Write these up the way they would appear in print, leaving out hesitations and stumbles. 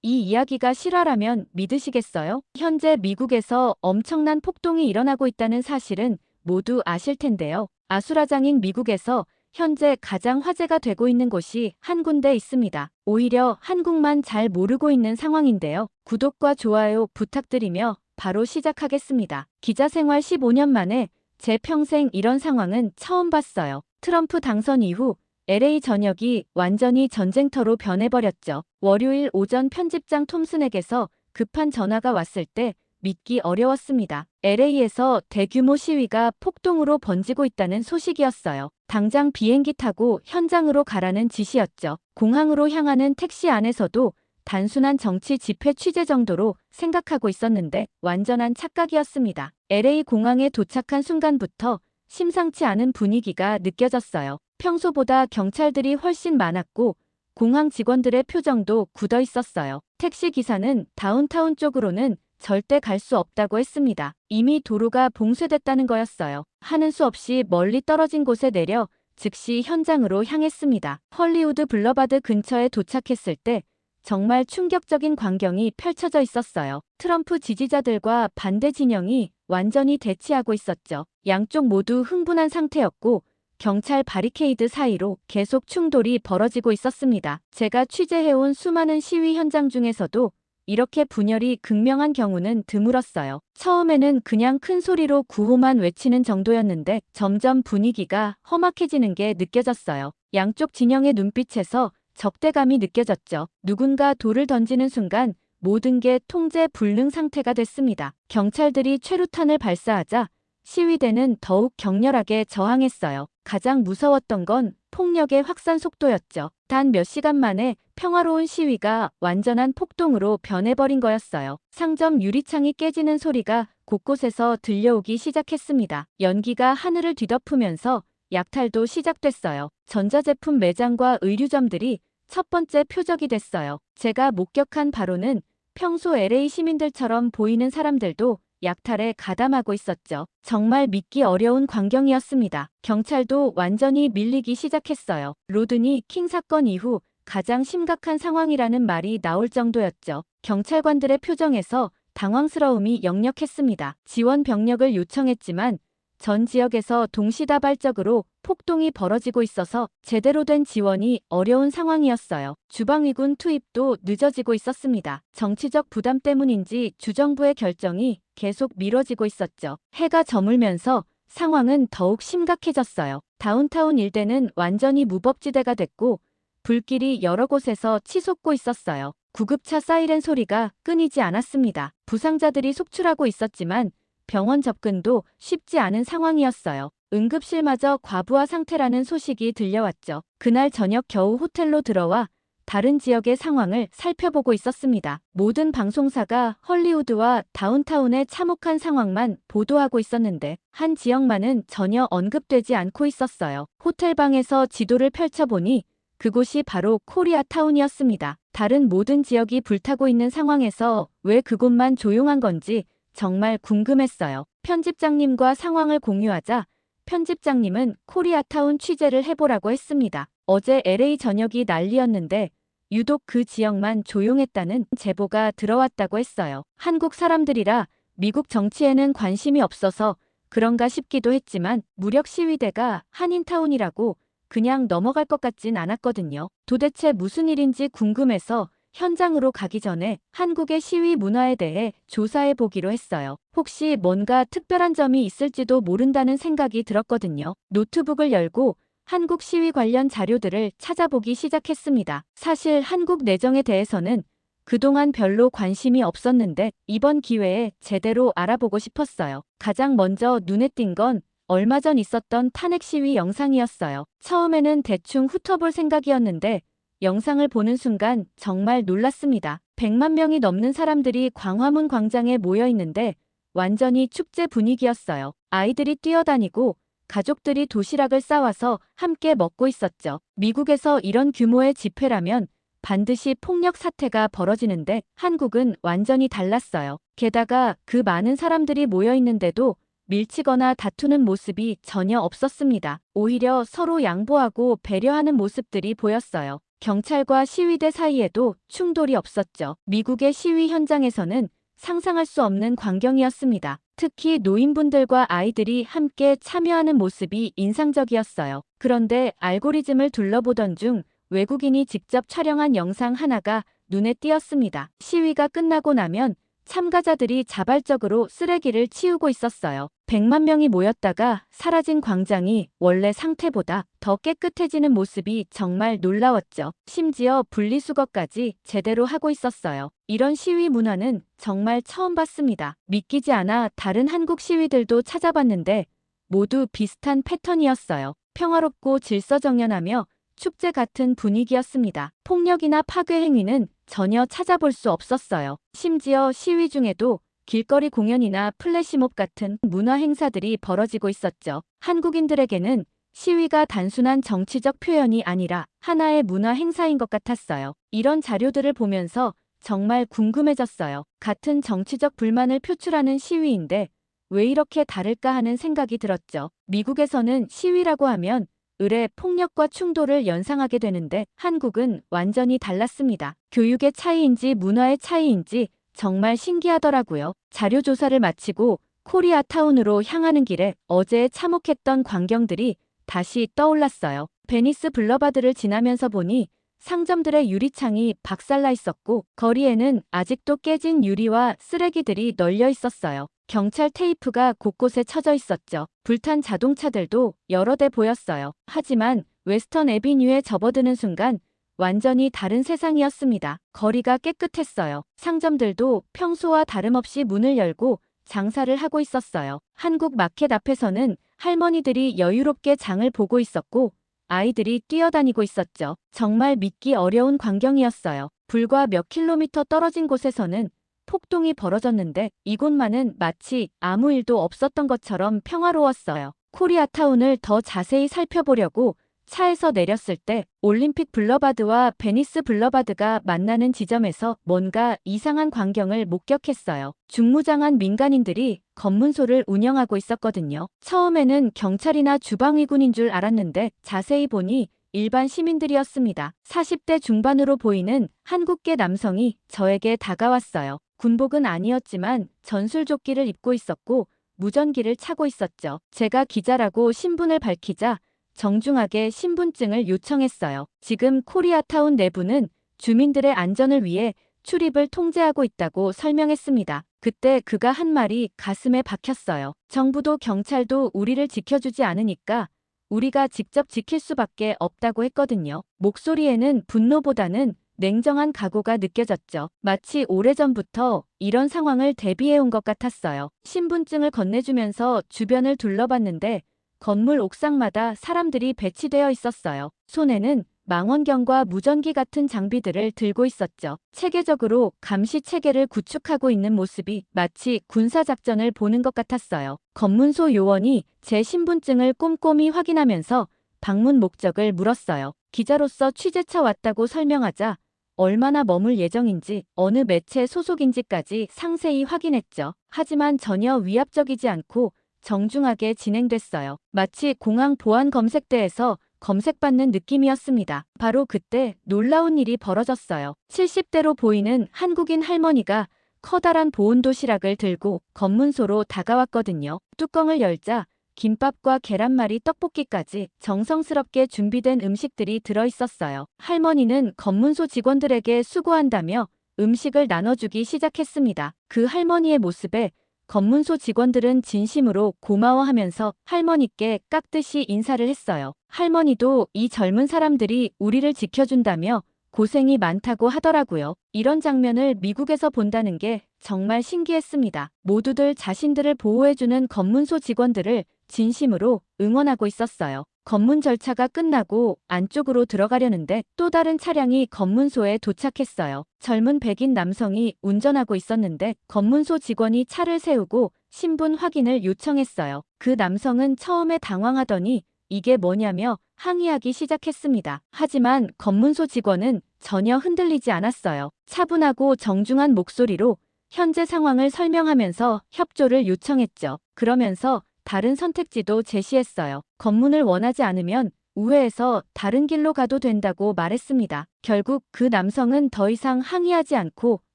이 이야기가 실화라면 믿으시겠어요? 현재 미국에서 엄청난 폭동이 일어나고 있다는 사실은 모두 아실 텐데요. 아수라장인 미국에서 현재 가장 화제가 되고 있는 곳이 한 군데 있습니다. 오히려 한국만 잘 모르고 있는 상황인데요. 구독과 좋아요 부탁드리며 바로 시작하겠습니다. 기자 생활 15년 만에 제 평생 이런 상황은 처음 봤어요. 트럼프 당선 이후 LA 전역이 완전히 전쟁터로 변해버렸죠. 월요일 오전 편집장 톰슨에게서 급한 전화가 왔을 때 믿기 어려웠습니다. LA에서 대규모 시위가 폭동으로 번지고 있다는 소식이었어요. 당장 비행기 타고 현장으로 가라는 지시였죠. 공항으로 향하는 택시 안에서도 단순한 정치 집회 취재 정도로 생각하고 있었는데 완전한 착각이었습니다. LA 공항에 도착한 순간부터 심상치 않은 분위기가 느껴졌어요. 평소보다 경찰들이 훨씬 많았고 공항 직원들의 표정도 굳어 있었어요. 택시 기사는 다운타운 쪽으로는 절대 갈 수 없다고 했습니다. 이미 도로가 봉쇄됐다는 거였어요. 하는 수 없이 멀리 떨어진 곳에 내려 즉시 현장으로 향했습니다. 헐리우드 블러바드 근처에 도착했을 때 정말 충격적인 광경이 펼쳐져 있었어요. 트럼프 지지자들과 반대 진영이 완전히 대치하고 있었죠. 양쪽 모두 흥분한 상태였고 경찰 바리케이드 사이로 계속 충돌이 벌어지고 있었습니다. 제가 취재해온 수많은 시위 현장 중에서도 이렇게 분열이 극명한 경우는 드물었어요. 처음에는 그냥 큰 소리로 구호만 외치는 정도였는데 점점 분위기가 험악해지는 게 느껴졌어요. 양쪽 진영의 눈빛에서 적대감이 느껴졌죠. 누군가 돌을 던지는 순간 모든 게 통제 불능 상태가 됐습니다. 경찰들이 최루탄을 발사하자 시위대는 더욱 격렬하게 저항했어요. 가장 무서웠던 건 폭력의 확산 속도였죠. 단 몇 시간 만에 평화로운 시위가 완전한 폭동으로 변해버린 거였어요. 상점 유리창이 깨지는 소리가 곳곳에서 들려오기 시작했습니다. 연기가 하늘을 뒤덮으면서 약탈도 시작됐어요. 전자제품 매장과 의류점들이 첫 번째 표적이 됐어요. 제가 목격한 바로는 평소 LA 시민들처럼 보이는 사람들도 약탈에 가담하고 있었죠. 정말 믿기 어려운 광경이었습니다. 경찰도 완전히 밀리기 시작했어요. 로드니 킹 사건 이후 가장 심각한 상황이라는 말이 나올 정도였죠. 경찰관들의 표정에서 당황스러움이 역력했습니다. 지원 병력을 요청했지만 전 지역에서 동시다발적으로 폭동이 벌어지고 있어서 제대로 된 지원이 어려운 상황이었어요. 주방위군 투입도 늦어지고 있었습니다. 정치적 부담 때문인지 주정부의 결정이 계속 미뤄지고 있었죠. 해가 저물면서 상황은 더욱 심각해졌어요. 다운타운 일대는 완전히 무법지대가 됐고 불길이 여러 곳에서 치솟고 있었어요. 구급차 사이렌 소리가 끊이지 않았습니다. 부상자들이 속출하고 있었지만 병원 접근도 쉽지 않은 상황이었어요. 응급실마저 과부하 상태라는 소식이 들려왔죠. 그날 저녁 겨우 호텔로 들어와 다른 지역의 상황을 살펴보고 있었습니다. 모든 방송사가 헐리우드와 다운타운의 참혹한 상황만 보도하고 있었는데 한 지역만은 전혀 언급되지 않고 있었어요. 호텔방에서 지도를 펼쳐보니 그곳이 바로 코리아타운이었습니다. 다른 모든 지역이 불타고 있는 상황에서 왜 그곳만 조용한 건지 정말 궁금했어요. 편집장님과 상황을 공유하자 편집장님은 코리아타운 취재를 해보라고 했습니다. 어제 LA 전역이 난리였는데 유독 그 지역만 조용했다는 제보가 들어왔다고 했어요. 한국 사람들이라 미국 정치에는 관심이 없어서 그런가 싶기도 했지만 무력 시위대가 한인타운이라고 그냥 넘어갈 것 같진 않았거든요. 도대체 무슨 일인지 궁금해서 현장으로 가기 전에 한국의 시위 문화에 대해 조사해 보기로 했어요. 혹시 뭔가 특별한 점이 있을지도 모른다는 생각이 들었거든요. 노트북을 열고 한국 시위 관련 자료들을 찾아보기 시작했습니다. 사실 한국 내정에 대해서는 그동안 별로 관심이 없었는데 이번 기회에 제대로 알아보고 싶었어요. 가장 먼저 눈에 띈 건 얼마 전 있었던 탄핵 시위 영상이었어요. 처음에는 대충 훑어볼 생각이었는데 영상을 보는 순간 정말 놀랐습니다. 100만 명이 넘는 사람들이 광화문 광장에 모여 있는데 완전히 축제 분위기였어요. 아이들이 뛰어다니고 가족들이 도시락을 싸와서 함께 먹고 있었죠. 미국에서 이런 규모의 집회라면 반드시 폭력 사태가 벌어지는데 한국은 완전히 달랐어요. 게다가 그 많은 사람들이 모여 있는데도 밀치거나 다투는 모습이 전혀 없었습니다. 오히려 서로 양보하고 배려하는 모습들이 보였어요. 경찰과 시위대 사이에도 충돌이 없었죠. 미국의 시위 현장에서는 상상할 수 없는 광경이었습니다. 특히 노인분들과 아이들이 함께 참여하는 모습이 인상적이었어요. 그런데 알고리즘을 둘러보던 중 외국인이 직접 촬영한 영상 하나가 눈에 띄었습니다. 시위가 끝나고 나면 참가자들이 자발적으로 쓰레기를 치우고 있었어요. 100만 명이 모였다가 사라진 광장이 원래 상태보다 더 깨끗해지는 모습이 정말 놀라웠죠. 심지어 분리수거까지 제대로 하고 있었어요. 이런 시위 문화는 정말 처음 봤습니다. 믿기지 않아 다른 한국 시위들도 찾아봤는데 모두 비슷한 패턴이었어요. 평화롭고 질서정연하며 축제 같은 분위기였습니다. 폭력이나 파괴 행위는 전혀 찾아볼 수 없었어요. 심지어 시위 중에도 길거리 공연이나 플래시몹 같은 문화 행사들이 벌어지고 있었죠. 한국인들에게는 시위가 단순한 정치적 표현이 아니라 하나의 문화 행사인 것 같았어요. 이런 자료들을 보면서 정말 궁금해졌어요. 같은 정치적 불만을 표출하는 시위인데 왜 이렇게 다를까 하는 생각이 들었죠. 미국에서는 시위라고 하면 의례 폭력과 충돌을 연상하게 되는데 한국은 완전히 달랐습니다. 교육의 차이인지 문화의 차이인지 정말 신기하더라고요. 자료 조사를 마치고 코리아타운으로 향하는 길에 어제 참혹했던 광경들이 다시 떠올랐어요. 베니스 블러바드를 지나면서 보니 상점들의 유리창이 박살나 있었고 거리에는 아직도 깨진 유리와 쓰레기들이 널려 있었어요. 경찰 테이프가 곳곳에 쳐져 있었죠. 불탄 자동차들도 여러 대 보였어요. 하지만 웨스턴 애비뉴에 접어드는 순간 완전히 다른 세상이었습니다. 거리가 깨끗했어요. 상점들도 평소와 다름없이 문을 열고 장사를 하고 있었어요. 한국 마켓 앞에서는 할머니들이 여유롭게 장을 보고 있었고 아이들이 뛰어다니고 있었죠. 정말 믿기 어려운 광경이었어요. 불과 몇 킬로미터 떨어진 곳에서는 폭동이 벌어졌는데 이곳만은 마치 아무 일도 없었던 것처럼 평화로웠어요. 코리아타운을 더 자세히 살펴보려고 차에서 내렸을 때 올림픽 블러바드와 베니스 블러바드가 만나는 지점에서 뭔가 이상한 광경을 목격했어요. 중무장한 민간인들이 검문소를 운영하고 있었거든요. 처음에는 경찰이나 주방위군인 줄 알았는데 자세히 보니 일반 시민들이었습니다. 40대 중반으로 보이는 한국계 남성이 저에게 다가왔어요. 군복은 아니었지만 전술조끼를 입고 있었고 무전기를 차고 있었죠. 제가 기자라고 신분을 밝히자 정중하게 신분증을 요청했어요. 지금 코리아타운 내부는 주민들의 안전을 위해 출입을 통제하고 있다고 설명했습니다. 그때 그가 한 말이 가슴에 박혔어요. 정부도 경찰도 우리를 지켜주지 않으니까 우리가 직접 지킬 수밖에 없다고 했거든요. 목소리에는 분노보다는 냉정한 각오가 느껴졌죠. 마치 오래전부터 이런 상황을 대비해온 것 같았어요. 신분증을 건네주면서 주변을 둘러봤는데 건물 옥상마다 사람들이 배치되어 있었어요. 손에는 망원경과 무전기 같은 장비들을 들고 있었죠. 체계적으로 감시 체계를 구축하고 있는 모습이 마치 군사작전을 보는 것 같았어요. 검문소 요원이 제 신분증을 꼼꼼히 확인하면서 방문 목적을 물었어요. 기자로서 취재차 왔다고 설명하자 얼마나 머물 예정인지 어느 매체 소속인지까지 상세히 확인했죠. 하지만 전혀 위압적이지 않고 정중하게 진행됐어요. 마치 공항 보안 검색대에서 검색받는 느낌이었습니다. 바로 그때 놀라운 일이 벌어졌어요. 70대로 보이는 한국인 할머니가 커다란 보온 도시락을 들고 검문소로 다가왔거든요. 뚜껑을 열자 김밥과 계란말이 떡볶이까지 정성스럽게 준비된 음식들이 들어있었어요. 할머니는 검문소 직원들에게 수고한다며 음식을 나눠주기 시작했습니다. 그 할머니의 모습에 검문소 직원들은 진심으로 고마워하면서 할머니께 깍듯이 인사를 했어요. 할머니도 이 젊은 사람들이 우리를 지켜준다며 고생이 많다고 하더라고요. 이런 장면을 미국에서 본다는 게 정말 신기했습니다. 모두들 자신들을 보호해주는 검문소 직원들을 진심으로 응원하고 있었어요. 검문 절차가 끝나고 안쪽으로 들어가려는데 또 다른 차량이 검문소에 도착했어요. 젊은 백인 남성이 운전하고 있었는데 검문소 직원이 차를 세우고 신분 확인을 요청했어요. 그 남성은 처음에 당황하더니 이게 뭐냐며 항의하기 시작했습니다. 하지만 검문소 직원은 전혀 흔들리지 않았어요. 차분하고 정중한 목소리로 현재 상황을 설명하면서 협조를 요청했죠. 그러면서 다른 선택지도 제시했어요. 검문을 원하지 않으면 우회해서 다른 길로 가도 된다고 말했습니다. 결국 그 남성은 더 이상 항의하지 않고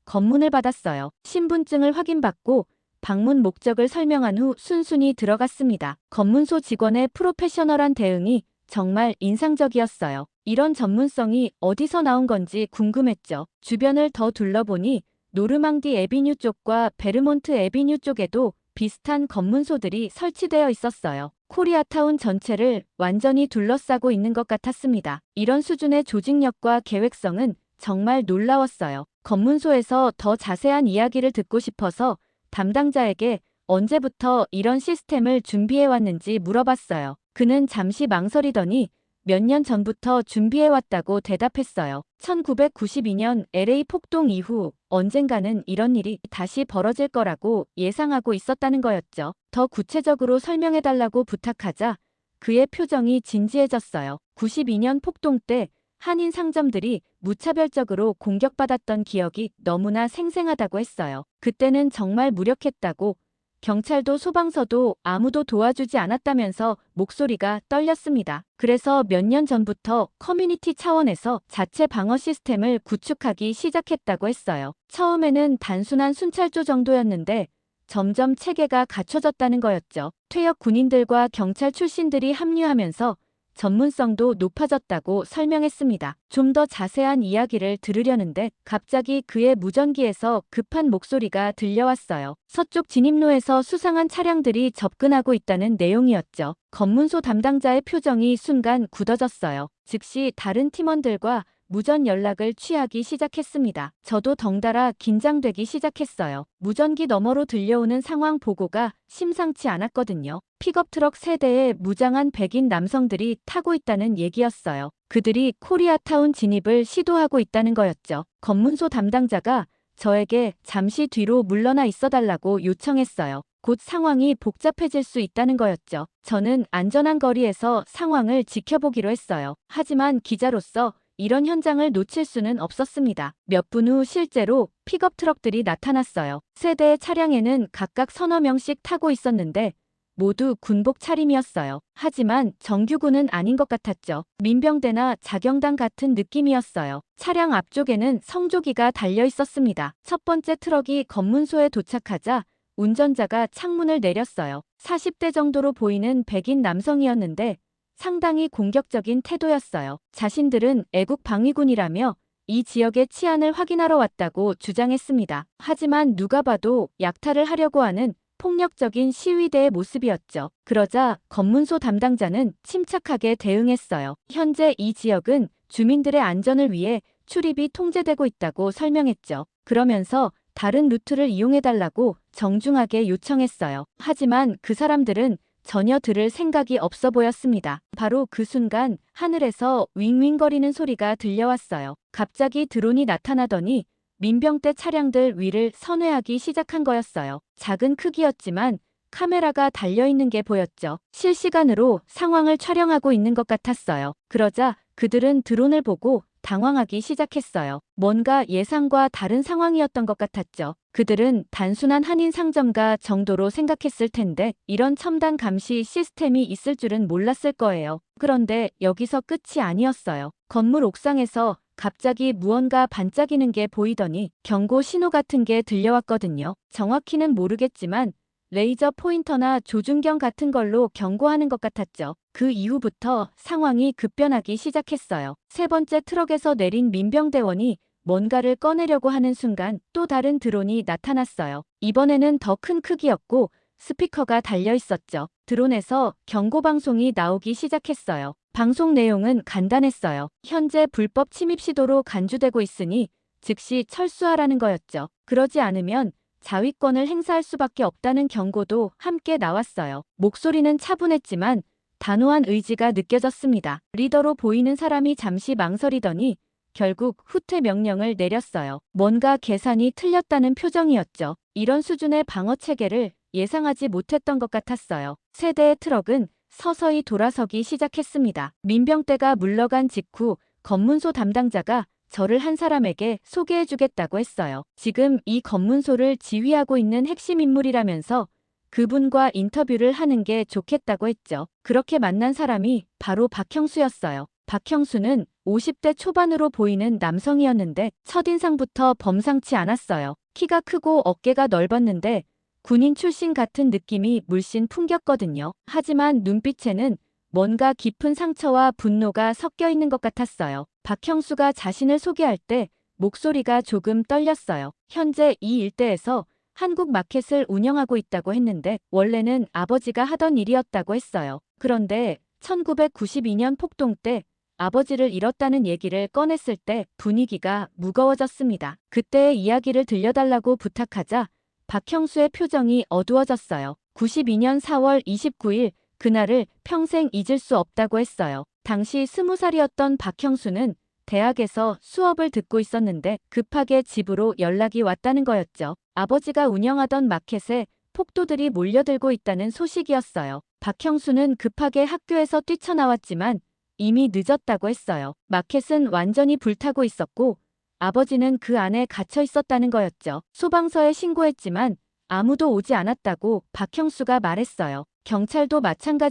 검문을 받았어요. 신분증을 확인받고 방문 목적을 설명한 후 순순히 들어갔습니다. 검문소 직원의 프로페셔널한 대응이 정말 인상적이었어요. 이런 전문성이 어디서 나온 건지 궁금했죠. 주변을 더 둘러보니 노르망디 애비뉴 쪽과 베르몬트 애비뉴 쪽에도 비슷한 검문소들이 설치되어 있었어요. 코리아타운 전체를 완전히 둘러싸고 있는 것 같았습니다. 이런 수준의 조직력과 계획성은 정말 놀라웠어요. 검문소에서 더 자세한 이야기를 듣고 싶어서 담당자에게 언제부터 이런 시스템을 준비해왔는지 물어봤어요. 그는 잠시 망설이더니 몇 년 전부터 준비해왔다고 대답했어요. 1992년 LA 폭동 이후 언젠가는 이런 일이 다시 벌어질 거라고 예상하고 있었다는 거였죠. 더 구체적으로 설명해달라고 부탁하자 그의 표정이 진지해졌어요. 92년 폭동 때 한인 상점들이 무차별적으로 공격받았던 기억이 너무나 생생하다고 했어요. 그때는 정말 무력했다고, 경찰도 소방서도 아무도 도와주지 않았다면서 목소리가 떨렸습니다. 그래서 몇 년 전부터 커뮤니티 차원에서 자체 방어 시스템을 구축하기 시작했다고 했어요. 처음에는 단순한 순찰조 정도였는데 점점 체계가 갖춰졌다는 거였죠. 퇴역 군인들과 경찰 출신들이 합류하면서 전문성도 높아졌다고 설명했습니다. 좀 더 자세한 이야기를 들으려는데 갑자기 그의 무전기에서 급한 목소리가 들려왔어요. 서쪽 진입로에서 수상한 차량들이 접근하고 있다는 내용이었죠. 검문소 담당자의 표정이 순간 굳어졌어요. 즉시 다른 팀원들과 무전 연락을 취하기 시작했습니다. 저도 덩달아 긴장되기 시작했어요. 무전기 너머로 들려오는 상황 보고가 심상치 않았거든요. 픽업 트럭 3대에 무장한 백인 남성들이 타고 있다는 얘기였어요. 그들이 코리아타운 진입을 시도하고 있다는 거였죠. 검문소 담당자가 저에게 잠시 뒤로 물러나 있어달라고 요청했어요. 곧 상황이 복잡해질 수 있다는 거였죠. 저는 안전한 거리에서 상황을 지켜보기로 했어요. 하지만 기자로서 이런 현장을 놓칠 수는 없었습니다. 몇 분 후 실제로 픽업 트럭들이 나타났어요. 3대의 차량에는 각각 서너 명씩 타고 있었는데 모두 군복 차림이었어요. 하지만 정규군은 아닌 것 같았죠. 민병대나 자경단 같은 느낌이었어요. 차량 앞쪽에는 성조기가 달려 있었습니다. 첫 번째 트럭이 검문소에 도착하자 운전자가 창문을 내렸어요. 40대 정도로 보이는 백인 남성이었는데 상당히 공격적인 태도였어요. 자신들은 애국 방위군이라며 이 지역의 치안을 확인하러 왔다고 주장했습니다. 하지만 누가 봐도 약탈을 하려고 하는 폭력적인 시위대의 모습이었죠. 그러자 검문소 담당자는 침착하게 대응했어요. 현재 이 지역은 주민들의 안전을 위해 출입이 통제되고 있다고 설명했죠. 그러면서 다른 루트를 이용해달라고 정중하게 요청했어요. 하지만 그 사람들은 전혀 들을 생각이 없어 보였습니다. 바로 그 순간 하늘에서 윙윙거리는 소리가 들려왔어요. 갑자기 드론이 나타나더니 민병대 차량들 위를 선회하기 시작한 거였어요. 작은 크기였지만 카메라가 달려있는 게 보였죠. 실시간으로 상황을 촬영하고 있는 것 같았어요. 그러자 그들은 드론을 보고 당황하기 시작했어요. 뭔가 예상과 다른 상황이었던 것 같았죠. 그들은 단순한 한인 상점가 정도로 생각했을 텐데 이런 첨단 감시 시스템이 있을 줄은 몰랐을 거예요. 그런데 여기서 끝이 아니었어요. 건물 옥상에서 갑자기 무언가 반짝이는 게 보이더니 경고 신호 같은 게 들려왔거든요. 정확히는 모르겠지만 레이저 포인터나 조준경 같은 걸로 경고하는 것 같았죠. 그 이후부터 상황이 급변하기 시작했어요. 3번째 트럭에서 내린 민병대원이 뭔가를 꺼내려고 하는 순간 또 다른 드론이 나타났어요. 이번에는 더 큰 크기였고 스피커가 달려 있었죠. 드론에서 경고 방송이 나오기 시작했어요. 방송 내용은 간단했어요. 현재 불법 침입 시도로 간주되고 있으니 즉시 철수하라는 거였죠. 그러지 않으면 자위권을 행사할 수밖에 없다는 경고도 함께 나왔어요. 목소리는 차분했지만 단호한 의지가 느껴졌습니다. 리더로 보이는 사람이 잠시 망설이더니 결국 후퇴 명령을 내렸어요. 뭔가 계산이 틀렸다는 표정이었죠. 이런 수준의 방어 체계를 예상하지 못했던 것 같았어요. 3대의 트럭은 서서히 돌아서기 시작했습니다. 민병대가 물러간 직후 검문소 담당자가 저를 한 사람에게 소개해주겠다고 했어요. 지금 이 검문소를 지휘하고 있는 핵심 인물이라면서 그분과 인터뷰를 하는 게 좋겠다고 했죠. 그렇게 만난 사람이 바로 박형수였어요. 박형수는 50대 초반으로 보이는 남성이었는데 첫인상부터 범상치 않았어요. 키가 크고 어깨가 넓었는데 군인 출신 같은 느낌이 물씬 풍겼거든요. 하지만 눈빛에는 뭔가 깊은 상처와 분노가 섞여 있는 것 같았어요. 박형수가 자신을 소개할 때 목소리가 조금 떨렸어요. 현재 이 일대에서 한국 마켓을 운영하고 있다고 했는데 원래는 아버지가 하던 일이었다고 했어요. 그런데 1992년 폭동 때 아버지를 잃었다는 얘기를 꺼냈을 때 분위기가 무거워졌습니다. 그때의 이야기를 들려달라고 부탁하자 박형수의 표정이 어두워졌어요. 92년 4월 29일 그날을 평생 잊을 수 없다고 했어요. 당시 20살이었던 박형수는 대학에서 수업을 듣고 있었는데 급하게 집으로 연락이 왔다는 거였죠. 아버지가 운영하던 마켓에 폭도들이 몰려들고 있다는 소식이었어요. 박형수는 급하게 학교에서 뛰쳐나왔지만 이미 늦었다고 했어요. 마켓은 완전히 불타고 있었고 아버지는 그 안에 갇혀 있었다는 거였죠. 소방서에 신고했지만 아무도 오지 않았다고 박형수가 말했어요. 경찰도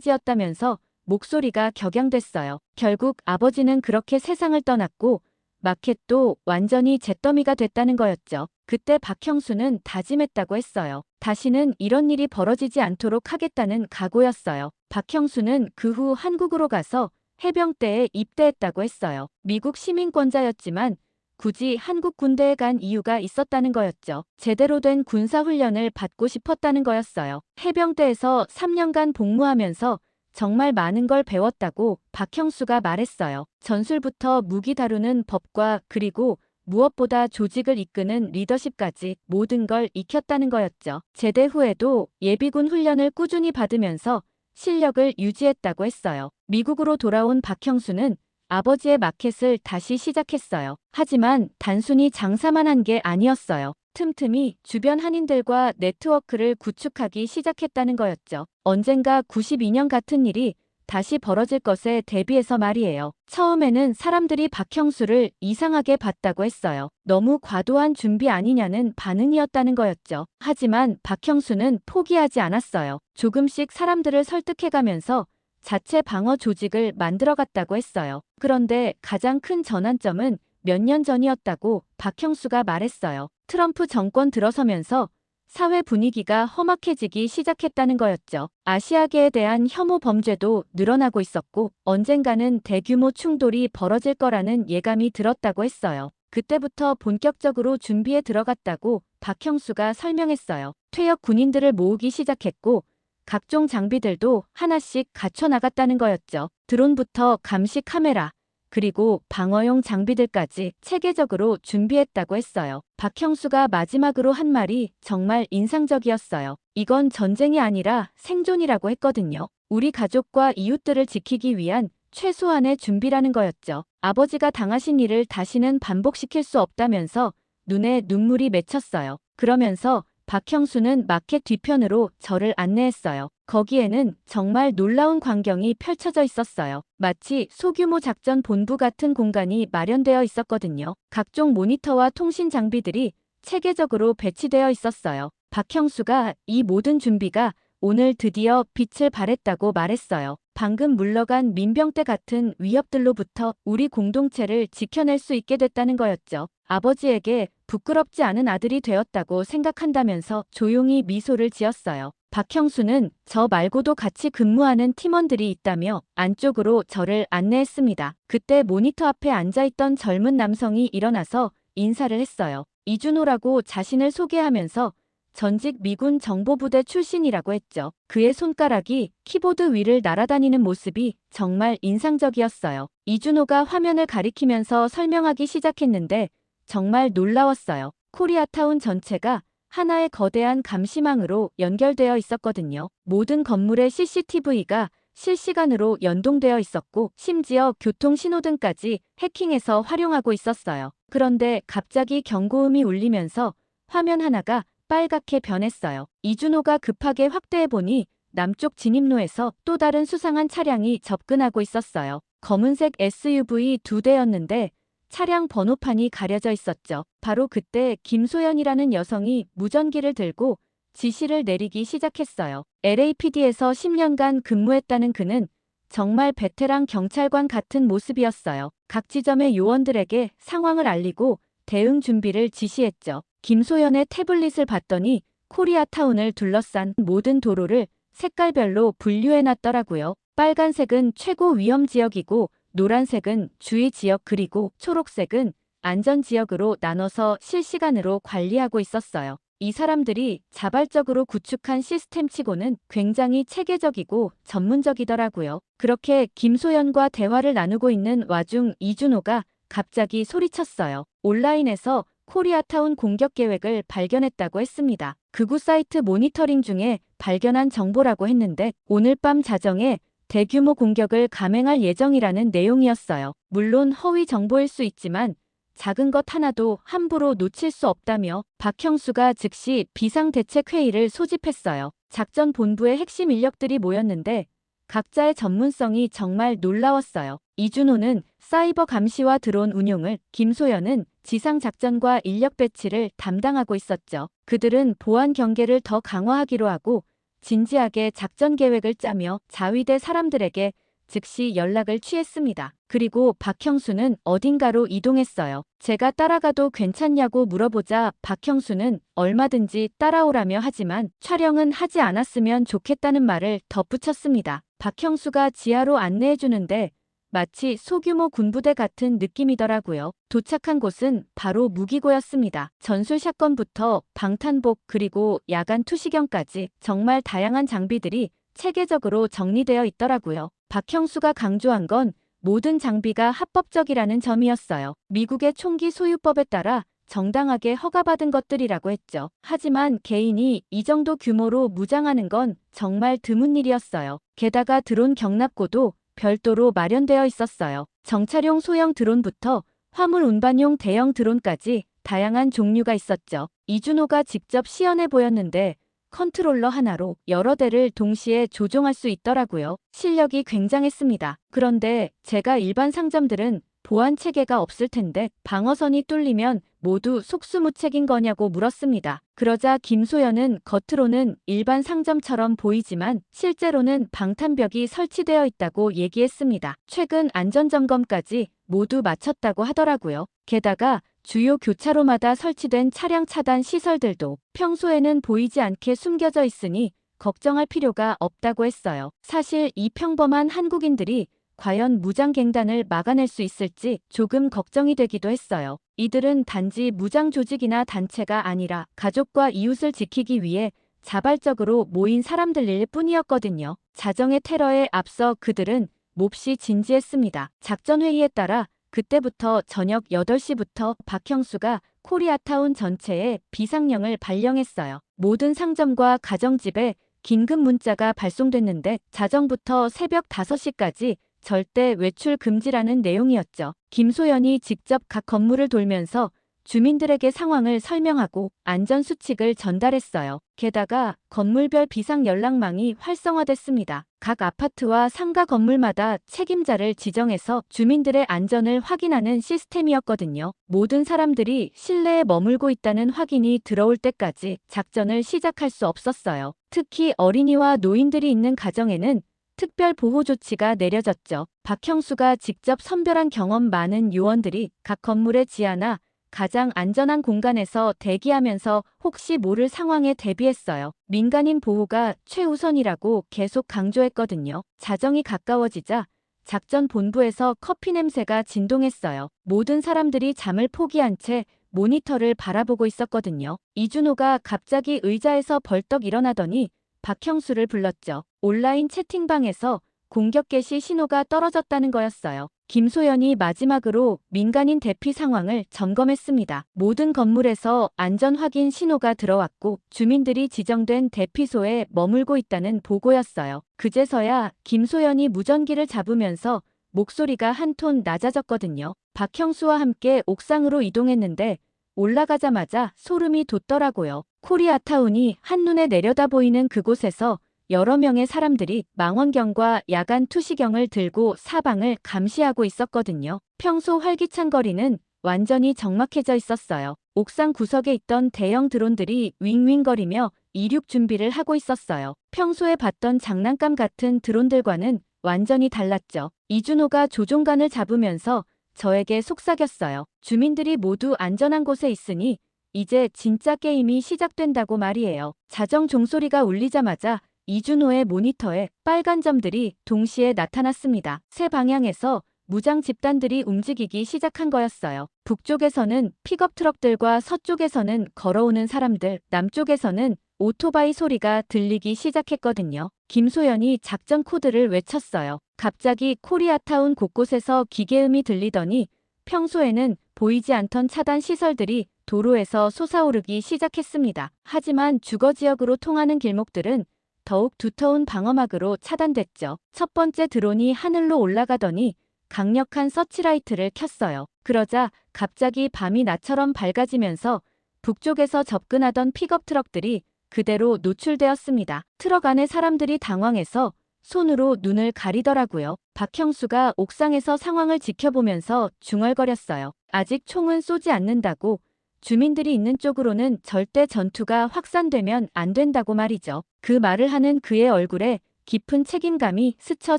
마찬가지였다면서 목소리가 격양됐어요. 결국 아버지는 그렇게 세상을 떠났고 마켓도 완전히 잿더미가 됐다는 거였죠. 그때 박형수는 다짐했다고 했어요. 다시는 이런 일이 벌어지지 않도록 하겠다는 각오였어요. 박형수는 그 후 한국으로 가서 해병대에 입대했다고 했어요. 미국 시민권자였지만 굳이 한국 군대에 간 이유가 있었다는 거였죠. 제대로 된 군사훈련을 받고 싶었다는 거였어요. 해병대에서 3년간 복무하면서 정말 많은 걸 배웠다고 박형수가 말했어요. 전술부터 무기 다루는 법과 그리고 무엇보다 조직을 이끄는 리더십까지 모든 걸 익혔다는 거였죠. 제대 후에도 예비군 훈련을 꾸준히 받으면서 실력을 유지했다고 했어요. 미국으로 돌아온 박형수는 아버지의 마켓을 다시 시작했어요. 하지만 단순히 장사만 한 게 아니었어요. 틈틈이 주변 한인들과 네트워크를 구축하기 시작했다는 거였죠. 언젠가 92년 같은 일이 다시 벌어질 것에 대비해서 말이에요. 처음에는 사람들이 박형수를 이상하게 봤다고 했어요. 너무 과도한 준비 아니냐는 반응이었다는 거였죠. 하지만 박형수는 포기하지 않았어요. 조금씩 사람들을 설득해가면서 자체 방어 조직을 만들어갔다고 했어요. 그런데 가장 큰 전환점은 몇 년 전이었다고 박형수가 말했어요. 트럼프 정권 들어서면서 사회 분위기가 험악해지기 시작했다는 거였죠. 아시아계에 대한 혐오 범죄도 늘어나고 있었고 언젠가는 대규모 충돌이 벌어질 거라는 예감이 들었다고 했어요. 그때부터 본격적으로 준비에 들어갔다고 박형수가 설명했어요. 퇴역 군인들을 모으기 시작했고 각종 장비들도 하나씩 갖춰나갔다는 거였죠. 드론부터 감시 카메라, 그리고 방어용 장비들까지 체계적으로 준비했다고 했어요. 박형수가 마지막으로 한 말이 정말 인상적이었어요. 이건 전쟁이 아니라 생존이라고 했거든요. 우리 가족과 이웃들을 지키기 위한 최소한의 준비라는 거였죠. 아버지가 당하신 일을 다시는 반복시킬 수 없다면서 눈에 눈물이 맺혔어요. 그러면서 박형수는 마켓 뒤편으로 저를 안내했어요. 거기에는 정말 놀라운 광경이 펼쳐져 있었어요. 마치 소규모 작전 본부 같은 공간이 마련되어 있었거든요. 각종 모니터와 통신 장비들이 체계적으로 배치되어 있었어요. 박형수가 이 모든 준비가 오늘 드디어 빛을 발했다고 말했어요. 방금 물러간 민병대 같은 위협들로부터 우리 공동체를 지켜낼 수 있게 됐다는 거였죠. 아버지에게 부끄럽지 않은 아들이 되었다고 생각한다면서 조용히 미소를 지었어요. 박형수는 저 말고도 같이 근무하는 팀원들이 있다며 안쪽으로 저를 안내했습니다. 그때 모니터 앞에 앉아있던 젊은 남성이 일어나서 인사를 했어요. 이준호라고 자신을 소개하면서 전직 미군 정보부대 출신이라고 했죠. 그의 손가락이 키보드 위를 날아다니는 모습이 정말 인상적이었어요. 이준호가 화면을 가리키면서 설명하기 시작했는데 정말 놀라웠어요. 코리아타운 전체가 하나의 거대한 감시망으로 연결되어 있었거든요. 모든 건물의 CCTV가 실시간으로 연동되어 있었고 심지어 교통 신호등까지 해킹해서 활용하고 있었어요. 그런데 갑자기 경고음이 울리면서 화면 하나가 빨갛게 변했어요. 이준호가 급하게 확대해보니 남쪽 진입로에서 또 다른 수상한 차량이 접근하고 있었어요. 검은색 SUV 2대였는데 차량 번호판이 가려져 있었죠. 바로 그때 김소연이라는 여성이 무전기를 들고 지시를 내리기 시작했어요. LAPD에서 10년간 근무했다는 그는 정말 베테랑 경찰관 같은 모습이었어요. 각 지점의 요원들에게 상황을 알리고 대응 준비를 지시했죠. 김소연의 태블릿을 봤더니 코리아타운을 둘러싼 모든 도로를 색깔별로 분류해놨더라고요. 빨간색은 최고 위험 지역이고 노란색은 주의 지역 그리고 초록색은 안전 지역으로 나눠서 실시간으로 관리하고 있었어요. 이 사람들이 자발적으로 구축한 시스템치고는 굉장히 체계적이고 전문적이더라고요. 그렇게 김소연과 대화를 나누고 있는 와중 이준호가 갑자기 소리쳤어요. 온라인에서 코리아타운 공격 계획을 발견했다고 했습니다. 극우 사이트 모니터링 중에 발견한 정보라고 했는데 오늘 밤 자정에 대규모 공격을 감행할 예정이라는 내용이었어요. 물론 허위 정보일 수 있지만 작은 것 하나도 함부로 놓칠 수 없다며 박형수가 즉시 비상대책회의를 소집했어요. 작전본부의 핵심 인력들이 모였는데 각자의 전문성이 정말 놀라웠어요. 이준호는 사이버 감시와 드론 운용을, 김소연은 지상작전과 인력 배치를 담당하고 있었죠. 그들은 보안 경계를 더 강화하기로 하고 진지하게 작전 계획을 짜며 자위대 사람들에게 즉시 연락을 취했습니다. 그리고 박형수는 어딘가로 이동했어요. 제가 따라가도 괜찮냐고 물어보자 박형수는 얼마든지 따라오라며 하지만 촬영은 하지 않았으면 좋겠다는 말을 덧붙였습니다. 박형수가 지하로 안내해주는데 마치 소규모 군부대 같은 느낌이더라고요. 도착한 곳은 바로 무기고였습니다. 전술 샷건부터 방탄복 그리고 야간 투시경까지 정말 다양한 장비들이 체계적으로 정리되어 있더라고요. 박형수가 강조한 건 모든 장비가 합법적이라는 점이었어요. 미국의 총기 소유법에 따라 정당하게 허가받은 것들이라고 했죠. 하지만 개인이 이 정도 규모로 무장하는 건 정말 드문 일이었어요. 게다가 드론 경납고도 별도로 마련되어 있었어요. 정찰용 소형 드론부터 화물 운반용 대형 드론까지 다양한 종류가 있었죠. 이준호가 직접 시연해 보였는데 컨트롤러 하나로 여러 대를 동시에 조종할 수 있더라고요. 실력이 굉장했습니다. 그런데 제가 일반 상점들은 보안 체계가 없을 텐데 방어선이 뚫리면 모두 속수무책인 거냐고 물었습니다. 그러자 김소연은 겉으로는 일반 상점처럼 보이지만 실제로는 방탄벽이 설치되어 있다고 얘기했습니다. 최근 안전점검까지 모두 마쳤다고 하더라고요. 게다가 주요 교차로마다 설치된 차량 차단 시설들도 평소에는 보이지 않게 숨겨져 있으니 걱정할 필요가 없다고 했어요. 사실 이 평범한 한국인들이 과연 무장갱단을 막아낼 수 있을지 조금 걱정이 되기도 했어요. 이들은 단지 무장 조직이나 단체가 아니라 가족과 이웃을 지키기 위해 자발적으로 모인 사람들일 뿐이었거든요. 자정의 테러에 앞서 그들은 몹시 진지했습니다. 작전회의에 따라 그때부터 저녁 8시부터 박형수가 코리아타운 전체에 비상령을 발령했어요. 모든 상점과 가정집에 긴급 문자가 발송됐는데 자정부터 새벽 5시까지 절대 외출 금지라는 내용이었죠. 김소연이 직접 각 건물을 돌면서 주민들에게 상황을 설명하고 안전수칙을 전달했어요. 게다가 건물별 비상 연락망이 활성화됐습니다. 각 아파트와 상가 건물마다 책임자를 지정해서 주민들의 안전을 확인하는 시스템이었거든요. 모든 사람들이 실내에 머물고 있다는 확인이 들어올 때까지 작전을 시작할 수 없었어요. 특히 어린이와 노인들이 있는 가정에는 특별 보호 조치가 내려졌죠. 박형수가 직접 선별한 경험 많은 요원들이 각 건물의 지하나 가장 안전한 공간에서 대기하면서 혹시 모를 상황에 대비했어요. 민간인 보호가 최우선이라고 계속 강조했거든요. 자정이 가까워지자 작전 본부에서 커피 냄새가 진동했어요. 모든 사람들이 잠을 포기한 채 모니터를 바라보고 있었거든요. 이준호가 갑자기 의자에서 벌떡 일어나더니 박형수를 불렀죠. 온라인 채팅방에서 공격 개시 신호가 떨어졌다는 거였어요. 김소연이 마지막으로 민간인 대피 상황을 점검했습니다. 모든 건물에서 안전 확인 신호가 들어왔고 주민들이 지정된 대피소에 머물고 있다는 보고였어요. 그제서야 김소연이 무전기를 잡으면서 목소리가 한 톤 낮아졌거든요. 박형수와 함께 옥상으로 이동했는데 올라가자마자 소름이 돋더라고요. 코리아타운이 한눈에 내려다 보이는 그곳에서 여러 명의 사람들이 망원경과 야간 투시경을 들고 사방을 감시하고 있었거든요. 평소 활기찬 거리는 완전히 적막해져 있었어요. 옥상 구석에 있던 대형 드론들이 윙윙거리며 이륙 준비를 하고 있었어요. 평소에 봤던 장난감 같은 드론들과는 완전히 달랐죠. 이준호가 조종관을 잡으면서 저에게 속삭였어요. 주민들이 모두 안전한 곳에 있으니 이제 진짜 게임이 시작된다고 말이에요. 자정 종소리가 울리자마자 이준호의 모니터에 빨간 점들이 동시에 나타났습니다. 세 방향에서 무장 집단들이 움직이기 시작한 거였어요. 북쪽에서는 픽업 트럭들과 서쪽에서는 걸어오는 사람들, 남쪽에서는 오토바이 소리가 들리기 시작했거든요. 김소연이 작전 코드를 외쳤어요. 갑자기 코리아타운 곳곳에서 기계음이 들리더니 평소에는 보이지 않던 차단 시설들이 도로에서 솟아오르기 시작했습니다. 하지만 주거지역으로 통하는 길목들은 더욱 두터운 방어막으로 차단됐죠. 첫 번째 드론이 하늘로 올라가더니 강력한 서치라이트를 켰어요. 그러자 갑자기 밤이 낮처럼 밝아지면서 북쪽에서 접근하던 픽업 트럭들이 그대로 노출되었습니다. 트럭 안에 사람들이 당황해서 손으로 눈을 가리더라고요. 박형수가 옥상에서 상황을 지켜보면서 중얼거렸어요. 아직 총은 쏘지 않는다고, 주민들이 있는 쪽으로는 절대 전투가 확산되면 안 된다고 말이죠. 그 말을 하는 그의 얼굴에 깊은 책임감이 스쳐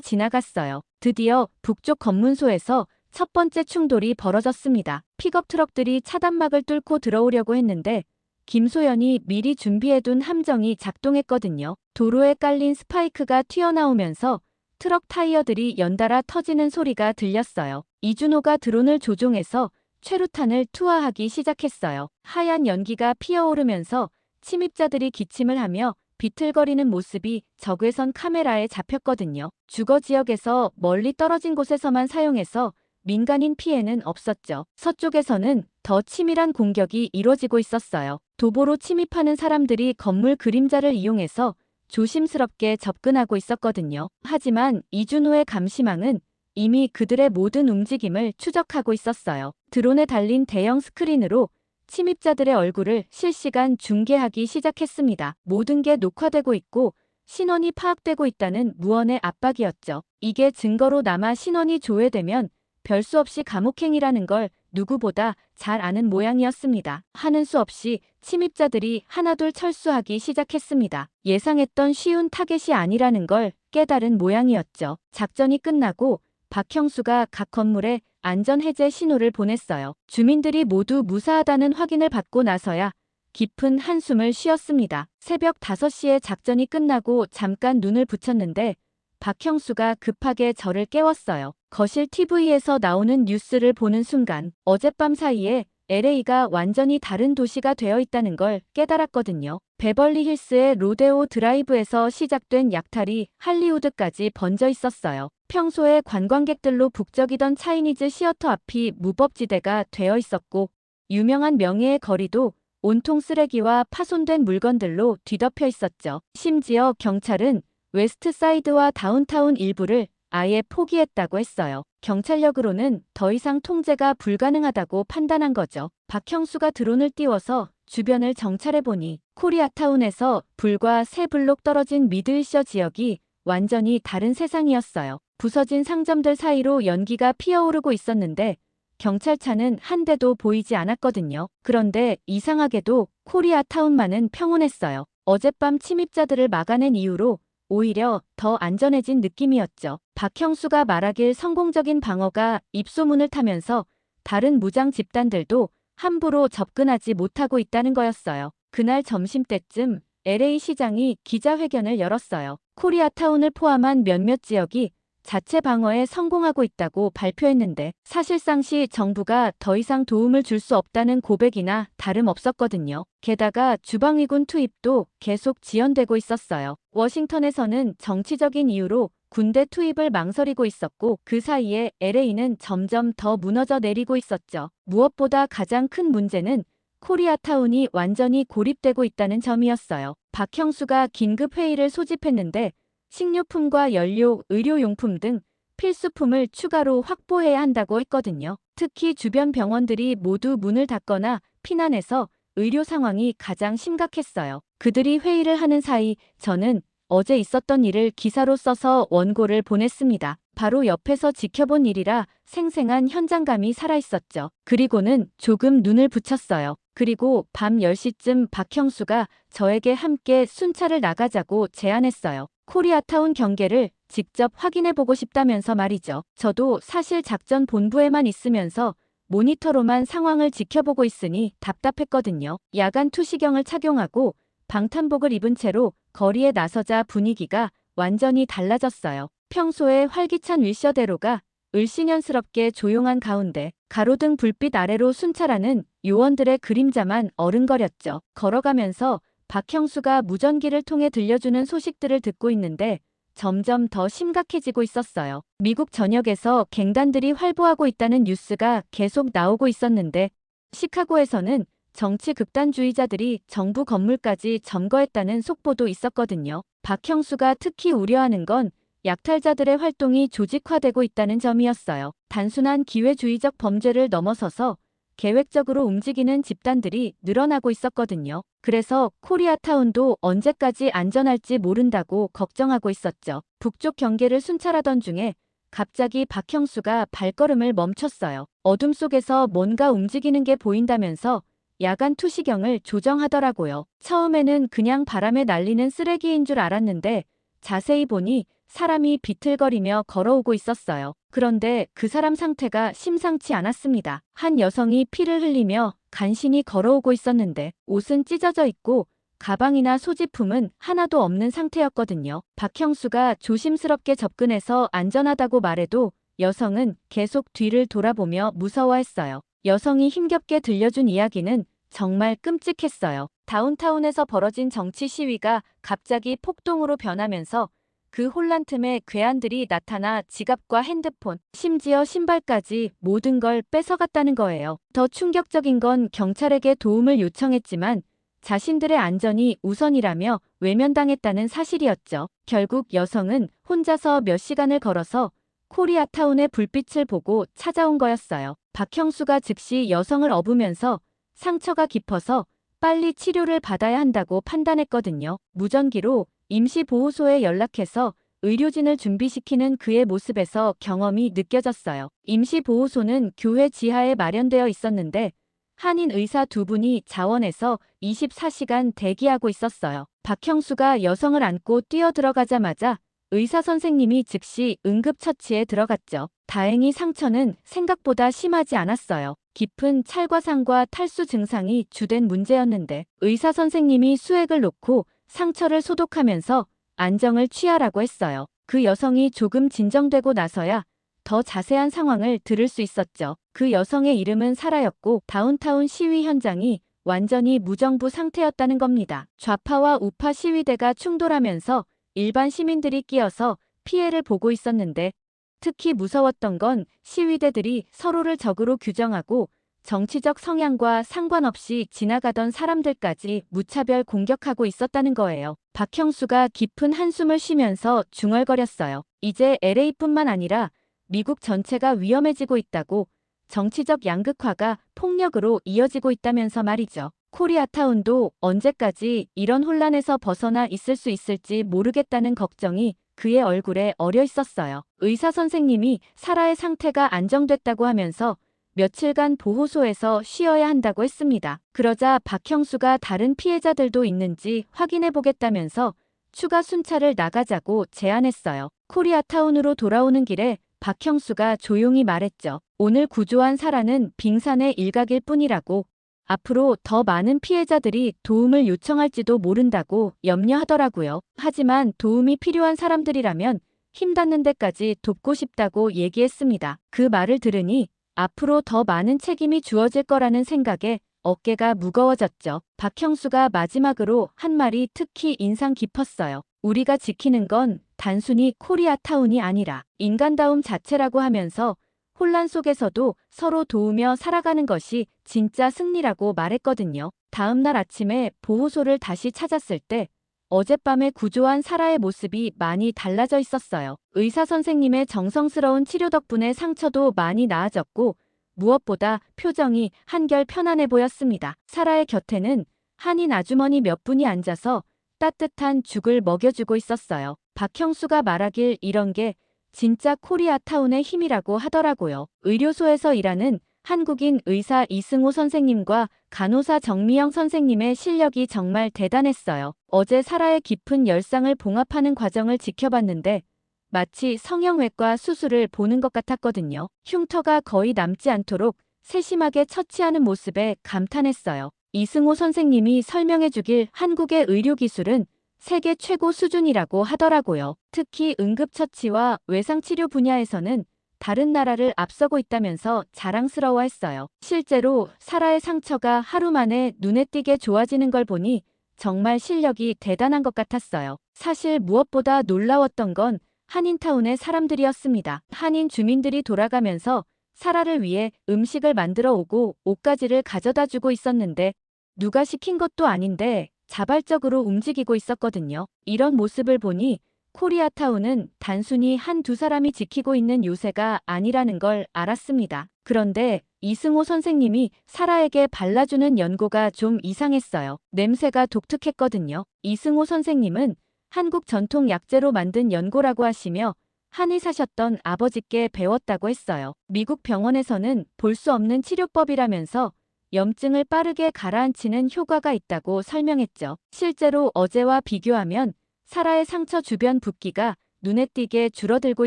지나갔어요. 드디어 북쪽 검문소에서 첫 번째 충돌이 벌어졌습니다. 픽업 트럭들이 차단막을 뚫고 들어오려고 했는데 김소연이 미리 준비해둔 함정이 작동했거든요. 도로에 깔린 스파이크가 튀어나오면서 트럭 타이어들이 연달아 터지는 소리가 들렸어요. 이준호가 드론을 조종해서 최루탄을 투하하기 시작했어요. 하얀 연기가 피어오르면서 침입자들이 기침을 하며 비틀거리는 모습이 적외선 카메라에 잡혔거든요. 주거지역에서 멀리 떨어진 곳에서만 사용해서 민간인 피해는 없었죠. 서쪽에서는 더 치밀한 공격이 이루어지고 있었어요. 도보로 침입하는 사람들이 건물 그림자를 이용해서 조심스럽게 접근하고 있었거든요. 하지만 이준호의 감시망은 이미 그들의 모든 움직임을 추적하고 있었어요. 드론에 달린 대형 스크린으로 침입자들의 얼굴을 실시간 중계하기 시작했습니다. 모든 게 녹화되고 있고 신원이 파악되고 있다는 무언의 압박이었죠. 이게 증거로 남아 신원이 조회되면 별 수 없이 감옥행이라는 걸 누구보다 잘 아는 모양이었습니다. 하는 수 없이 침입자들이 하나둘 철수하기 시작했습니다. 예상했던 쉬운 타겟이 아니라는 걸 깨달은 모양이었죠. 작전이 끝나고 박형수가 각 건물에 안전해제 신호를 보냈어요. 주민들이 모두 무사하다는 확인을 받고 나서야 깊은 한숨을 쉬었습니다. 새벽 5시에 작전이 끝나고 잠깐 눈을 붙였는데 박형수가 급하게 저를 깨웠어요. 거실 TV에서 나오는 뉴스를 보는 순간 어젯밤 사이에 LA가 완전히 다른 도시가 되어 있다는 걸 깨달았거든요. 베벌리 힐스의 로데오 드라이브에서 시작된 약탈이 할리우드까지 번져 있었어요. 평소에 관광객들로 북적이던 차이니즈 시어터 앞이 무법지대가 되어 있었고 유명한 명예의 거리도 온통 쓰레기와 파손된 물건들로 뒤덮여 있었죠. 심지어 경찰은 웨스트사이드와 다운타운 일부를 아예 포기했다고 했어요. 경찰력으로는 더 이상 통제가 불가능하다고 판단한 거죠. 박형수가 드론을 띄워서 주변을 정찰해보니 코리아타운에서 불과 3블록 떨어진 미들셔 지역이 완전히 다른 세상이었어요. 부서진 상점들 사이로 연기가 피어오르고 있었는데 경찰차는 한 대도 보이지 않았거든요. 그런데 이상하게도 코리아타운만은 평온했어요. 어젯밤 침입자들을 막아낸 이후로 오히려 더 안전해진 느낌이었죠. 박형수가 말하길 성공적인 방어가 입소문을 타면서 다른 무장 집단들도 함부로 접근하지 못하고 있다는 거였어요. 그날 점심때쯤 LA 시장이 기자회견을 열었어요. 코리아타운을 포함한 몇몇 지역이 자체 방어에 성공하고 있다고 발표했는데 사실상시 정부가 더 이상 도움을 줄 수 없다는 고백이나 다름없었거든요. 게다가 주방위군 투입도 계속 지연되고 있었어요. 워싱턴에서는 정치적인 이유로 군대 투입을 망설이고 있었고 그 사이에 LA는 점점 더 무너져 내리고 있었죠. 무엇보다 가장 큰 문제는 코리아타운이 완전히 고립되고 있다는 점이었어요. 박형수가 긴급 회의를 소집했는데 식료품과 연료, 의료용품 등 필수품을 추가로 확보해야 한다고 했거든요. 특히 주변 병원들이 모두 문을 닫거나 피난해서 의료 상황이 가장 심각했어요. 그들이 회의를 하는 사이 저는 어제 있었던 일을 기사로 써서 원고를 보냈습니다. 바로 옆에서 지켜본 일이라 생생한 현장감이 살아있었죠. 그리고는 조금 눈을 붙였어요. 그리고 밤 10시쯤 박형수가 저에게 함께 순찰을 나가자고 제안했어요. 코리아타운 경계를 직접 확인해보고 싶다면서 말이죠. 저도 사실 작전 본부에만 있으면서 모니터로만 상황을 지켜보고 있으니 답답했거든요. 야간 투시경을 착용하고 방탄복을 입은 채로 거리에 나서자 분위기가 완전히 달라졌어요. 평소에 활기찬 윌셔대로가 을씨년스럽게 조용한 가운데 가로등 불빛 아래로 순찰하는 요원들의 그림자만 어른거렸죠. 걸어가면서 박형수가 무전기를 통해 들려주는 소식들을 듣고 있는데 점점 더 심각해지고 있었어요. 미국 전역에서 갱단들이 활보하고 있다는 뉴스가 계속 나오고 있었는데 시카고에서는 정치 극단주의자들이 정부 건물까지 점거했다는 속보도 있었거든요. 박형수가 특히 우려하는 건 약탈자들의 활동이 조직화되고 있다는 점이었어요. 단순한 기회주의적 범죄를 넘어서서 계획적으로 움직이는 집단들이 늘어나고 있었거든요. 그래서 코리아타운도 언제까지 안전할지 모른다고 걱정하고 있었죠. 북쪽 경계를 순찰하던 중에 갑자기 박형수가 발걸음을 멈췄어요. 어둠 속에서 뭔가 움직이는 게 보인다면서 야간 투시경을 조정하더라고요. 처음에는 그냥 바람에 날리는 쓰레기인 줄 알았는데 자세히 보니 사람이 비틀거리며 걸어오고 있었어요. 그런데 그 사람 상태가 심상치 않았습니다. 한 여성이 피를 흘리며 간신히 걸어오고 있었는데 옷은 찢어져 있고 가방이나 소지품은 하나도 없는 상태였거든요. 박형수가 조심스럽게 접근해서 안전하다고 말해도 여성은 계속 뒤를 돌아보며 무서워했어요. 여성이 힘겹게 들려준 이야기는 정말 끔찍했어요. 다운타운에서 벌어진 정치 시위가 갑자기 폭동으로 변하면서 그 혼란 틈에 괴한들이 나타나 지갑과 핸드폰, 심지어 신발까지 모든 걸 뺏어갔다는 거예요. 더 충격적인 건 경찰에게 도움을 요청했지만 자신들의 안전이 우선이라며 외면당했다는 사실이었죠. 결국 여성은 혼자서 몇 시간을 걸어서 코리아타운의 불빛을 보고 찾아온 거였어요. 박형수가 즉시 여성을 업으면서 상처가 깊어서 빨리 치료를 받아야 한다고 판단했거든요. 무전기로 임시보호소에 연락해서 의료진을 준비시키는 그의 모습에서 경험이 느껴졌어요. 임시보호소는 교회 지하에 마련되어 있었는데 한인 의사 두 분이 자원해서 24시간 대기하고 있었어요. 박형수가 여성을 안고 뛰어들어가자마자 의사 선생님이 즉시 응급처치에 들어갔죠. 다행히 상처는 생각보다 심하지 않았어요. 깊은 찰과상과 탈수 증상이 주된 문제였는데 의사 선생님이 수액을 놓고 상처를 소독하면서 안정을 취하라고 했어요. 그 여성이 조금 진정되고 나서야 더 자세한 상황을 들을 수 있었죠. 그 여성의 이름은 사라였고 다운타운 시위 현장이 완전히 무정부 상태였다는 겁니다. 좌파와 우파 시위대가 충돌하면서 일반 시민들이 끼어서 피해를 보고 있었는데 특히 무서웠던 건 시위대들이 서로를 적으로 규정하고 정치적 성향과 상관없이 지나가던 사람들까지 무차별 공격하고 있었다는 거예요. 박형수가 깊은 한숨을 쉬면서 중얼거렸어요. 이제 LA뿐만 아니라 미국 전체가 위험해지고 있다고, 정치적 양극화가 폭력으로 이어지고 있다면서 말이죠. 코리아타운도 언제까지 이런 혼란에서 벗어나 있을 수 있을지 모르겠다는 걱정이 그의 얼굴에 어려 있었어요. 의사 선생님이 사라의 상태가 안정됐다고 하면서 며칠간 보호소에서 쉬어야 한다고 했습니다. 그러자 박형수가 다른 피해자들도 있는지 확인해 보겠다면서 추가 순찰을 나가자고 제안했어요. 코리아타운으로 돌아오는 길에 박형수가 조용히 말했죠. 오늘 구조한 사라는 빙산의 일각일 뿐이라고, 앞으로 더 많은 피해자들이 도움을 요청할지도 모른다고 염려하더라고요. 하지만 도움이 필요한 사람들이라면 힘 닿는 데까지 돕고 싶다고 얘기했습니다. 그 말을 들으니 앞으로 더 많은 책임이 주어질 거라는 생각에 어깨가 무거워졌죠. 박형수가 마지막으로 한 말이 특히 인상 깊었어요. 우리가 지키는 건 단순히 코리아타운이 아니라 인간다움 자체라고 하면서 혼란 속에서도 서로 도우며 살아가는 것이 진짜 승리라고 말했거든요. 다음 날 아침에 보호소를 다시 찾았을 때 어젯밤에 구조한 사라의 모습이 많이 달라져 있었어요. 의사 선생님의 정성스러운 치료 덕분에 상처도 많이 나아졌고 무엇보다 표정이 한결 편안해 보였습니다. 사라의 곁에는 한인 아주머니 몇 분이 앉아서 따뜻한 죽을 먹여주고 있었어요. 박형수가 말하길 이런 게 진짜 코리아타운의 힘이라고 하더라고요. 의료소에서 일하는 한국인 의사 이승호 선생님과 간호사 정미영 선생님의 실력이 정말 대단했어요. 어제 사라의 깊은 열상을 봉합하는 과정을 지켜봤는데 마치 성형외과 수술을 보는 것 같았거든요. 흉터가 거의 남지 않도록 세심하게 처치하는 모습에 감탄했어요. 이승호 선생님이 설명해주길 한국의 의료기술은 세계 최고 수준이라고 하더라고요. 특히 응급처치와 외상치료 분야에서는 다른 나라를 앞서고 있다면서 자랑스러워했어요. 실제로 사라의 상처가 하루 만에 눈에 띄게 좋아지는 걸 보니 정말 실력이 대단한 것 같았어요. 사실 무엇보다 놀라웠던 건 한인타운의 사람들이었습니다. 한인 주민들이 돌아가면서 사라를 위해 음식을 만들어 오고 옷가지를 가져다 주고 있었는데 누가 시킨 것도 아닌데 자발적으로 움직이고 있었거든요. 이런 모습을 보니 코리아타운은 단순히 한두 사람이 지키고 있는 요새가 아니라는 걸 알았습니다. 그런데 이승호 선생님이 사라에게 발라주는 연고가 좀 이상했어요. 냄새가 독특했거든요. 이승호 선생님은 한국 전통 약재로 만든 연고라고 하시며 한의사셨던 아버지께 배웠다고 했어요. 미국 병원에서는 볼 수 없는 치료법이라면서 염증을 빠르게 가라앉히는 효과가 있다고 설명했죠. 실제로 어제와 비교하면 사라의 상처 주변 붓기가 눈에 띄게 줄어들고